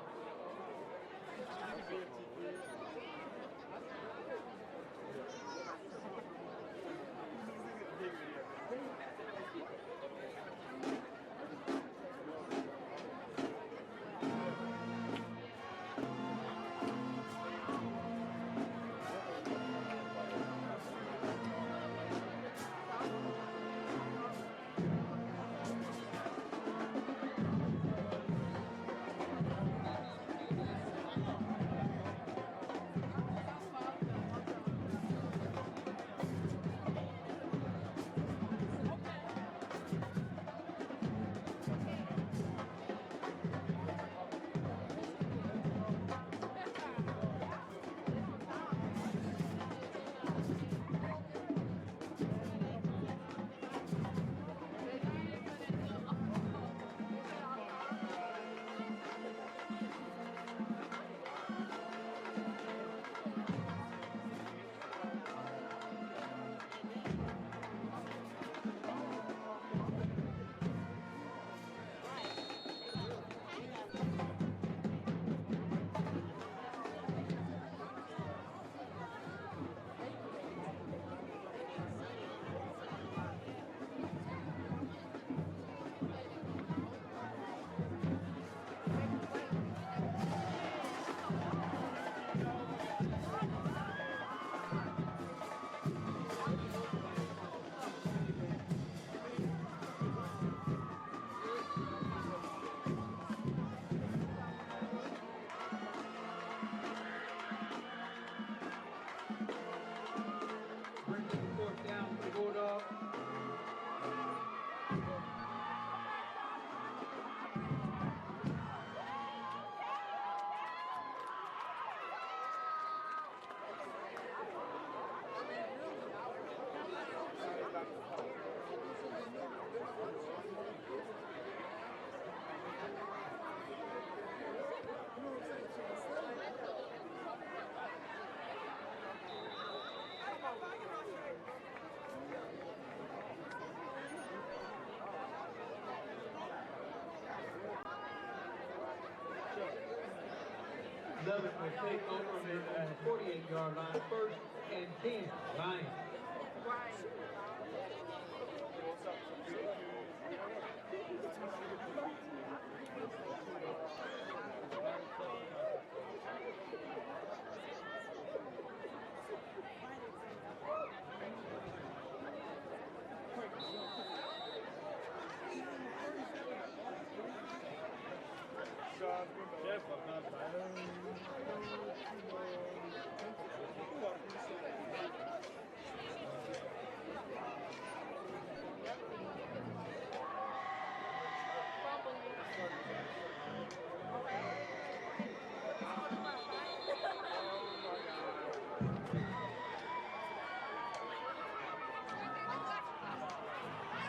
Lovett will take over on the 48-yard line, 1st and 10, Lions.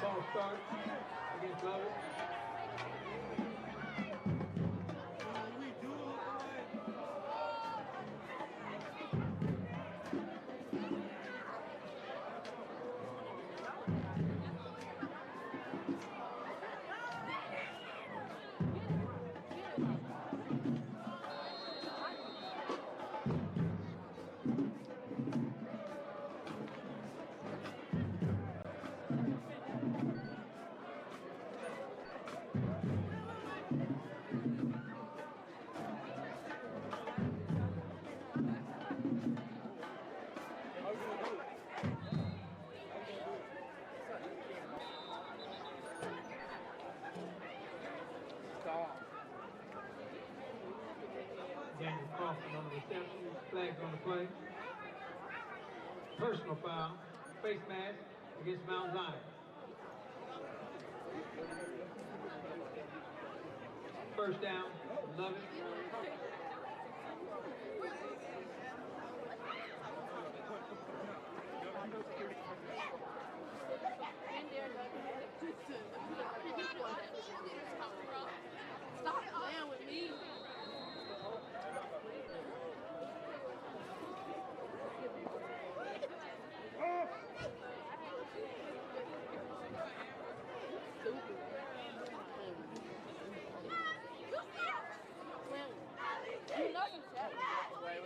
Ball start against Lovett. Daniel Crawford on the reception, flags on the play. Personal foul, face mask against Mount Zion. First down, Lovett. Stop playing with me. You know you said it. Somebody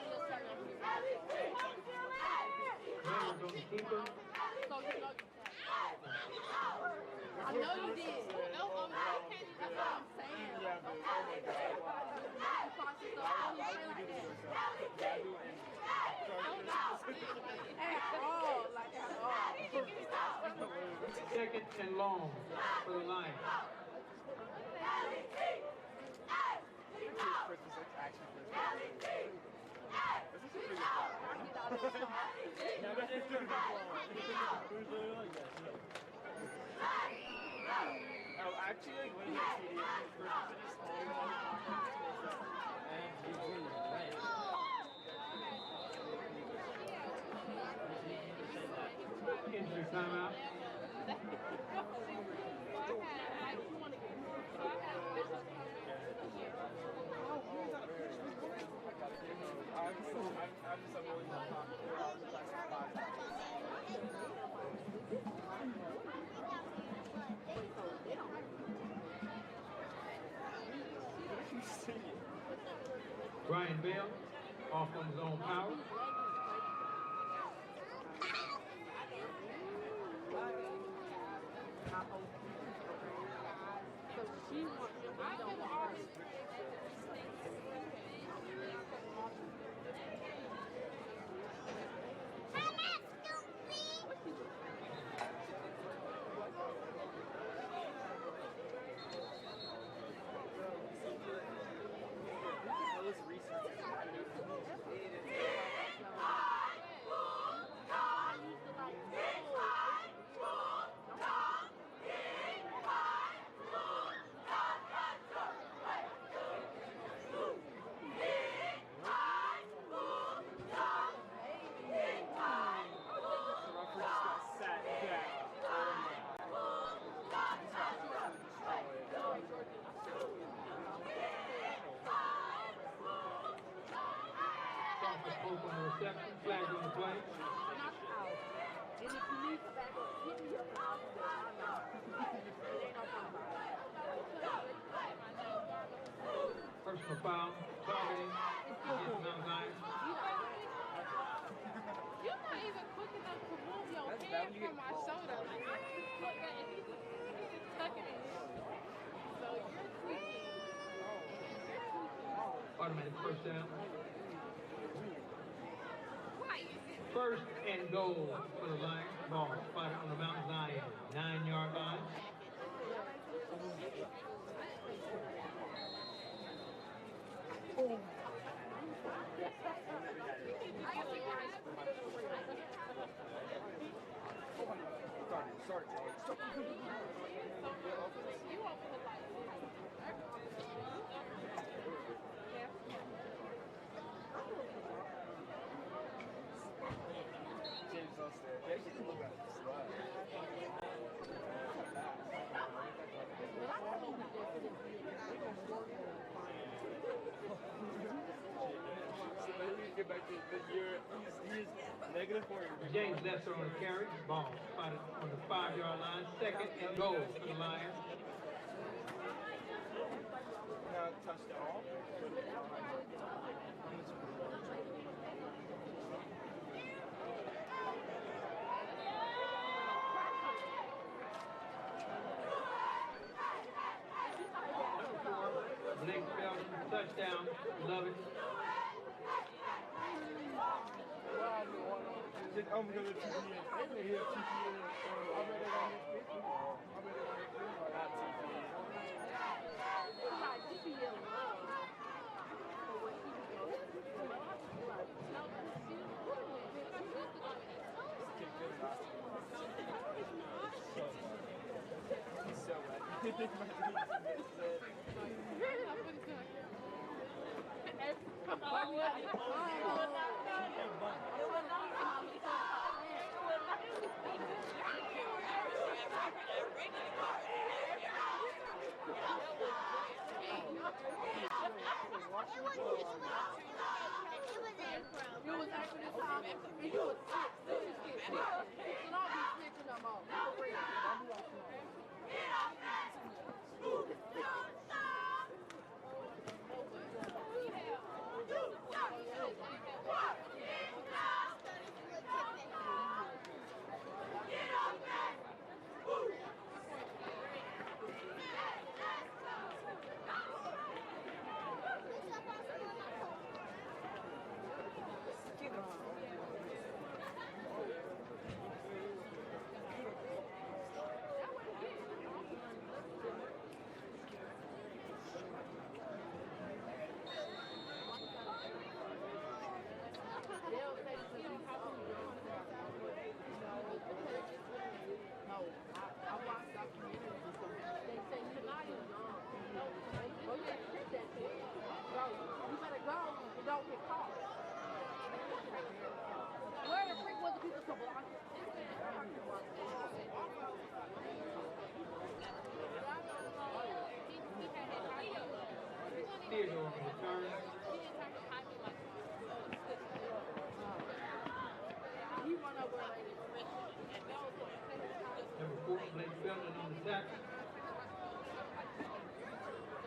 else said it. Members on the keeper. So you know you said it. I know you did. No, that's what I'm saying. Second and long for the Lions. Oh, actually, like when he had TD, his first finish and he's really right. Injury timeout. I'm just a really not Brian Bell off on his own power. Reception, flag on the play. Personal foul, targeting when you get my shoulder. So you're tweaking. Automatic first down. First and goal for the Lions. Ball spotted on the Mount Zion 9-yard line. Sorry, James upstairs. Yeah, she can look at the slide. So maybe we get back to the year. He's negative for you. James Lester on the carry. Ball spotted on the 5-yard line. Second and goal for the Lions. Now touchdown. Blake Felton, touchdown. Love it. I'm going to TPN. I'm going to hit TPN. I bet they got his picture. I bet they got his picture. Not so bad. You was after this time, and you was sick. You was sick. And I'll be snitching them off. Where the freak was the people to block it? Theodore on the return. Number 4, Blake Felton on the tackle.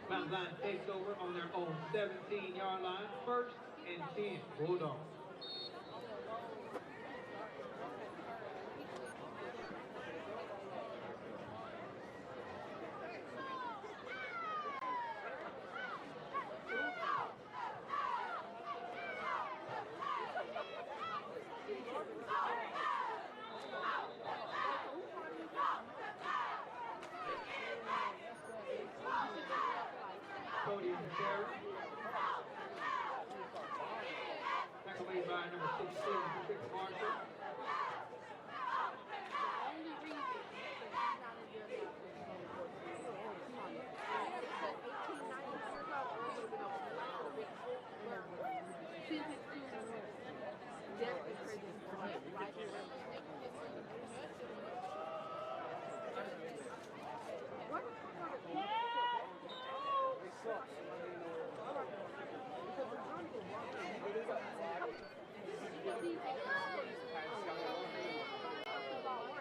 Mount Zion takes over on their own 17-yard line. First and 10, Bulldogs. Cody on the carry. Tackle made by number 16, Chris Marshall.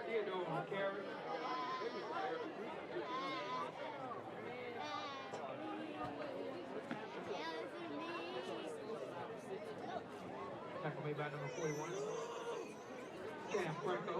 Theodore on the carry. Tackle made by number 41, Sam Franco.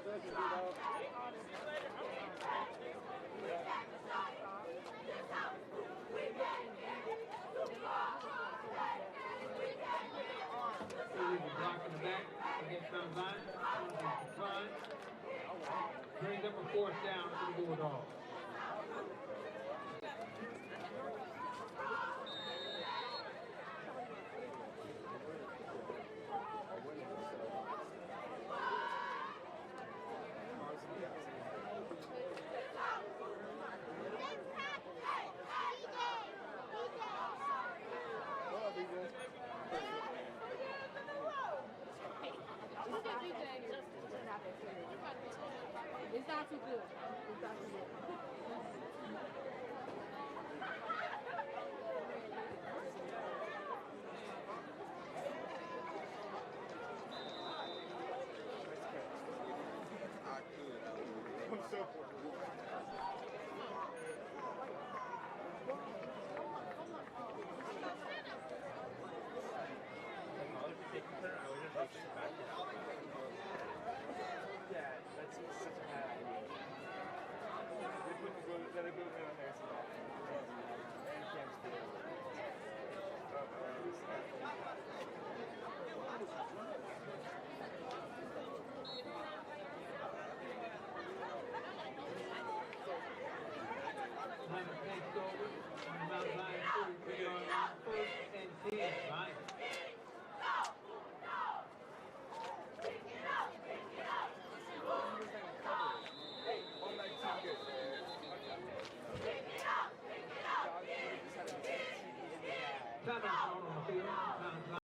Block in the back against Mount Zion. Brings up a 4th down for the Bulldogs.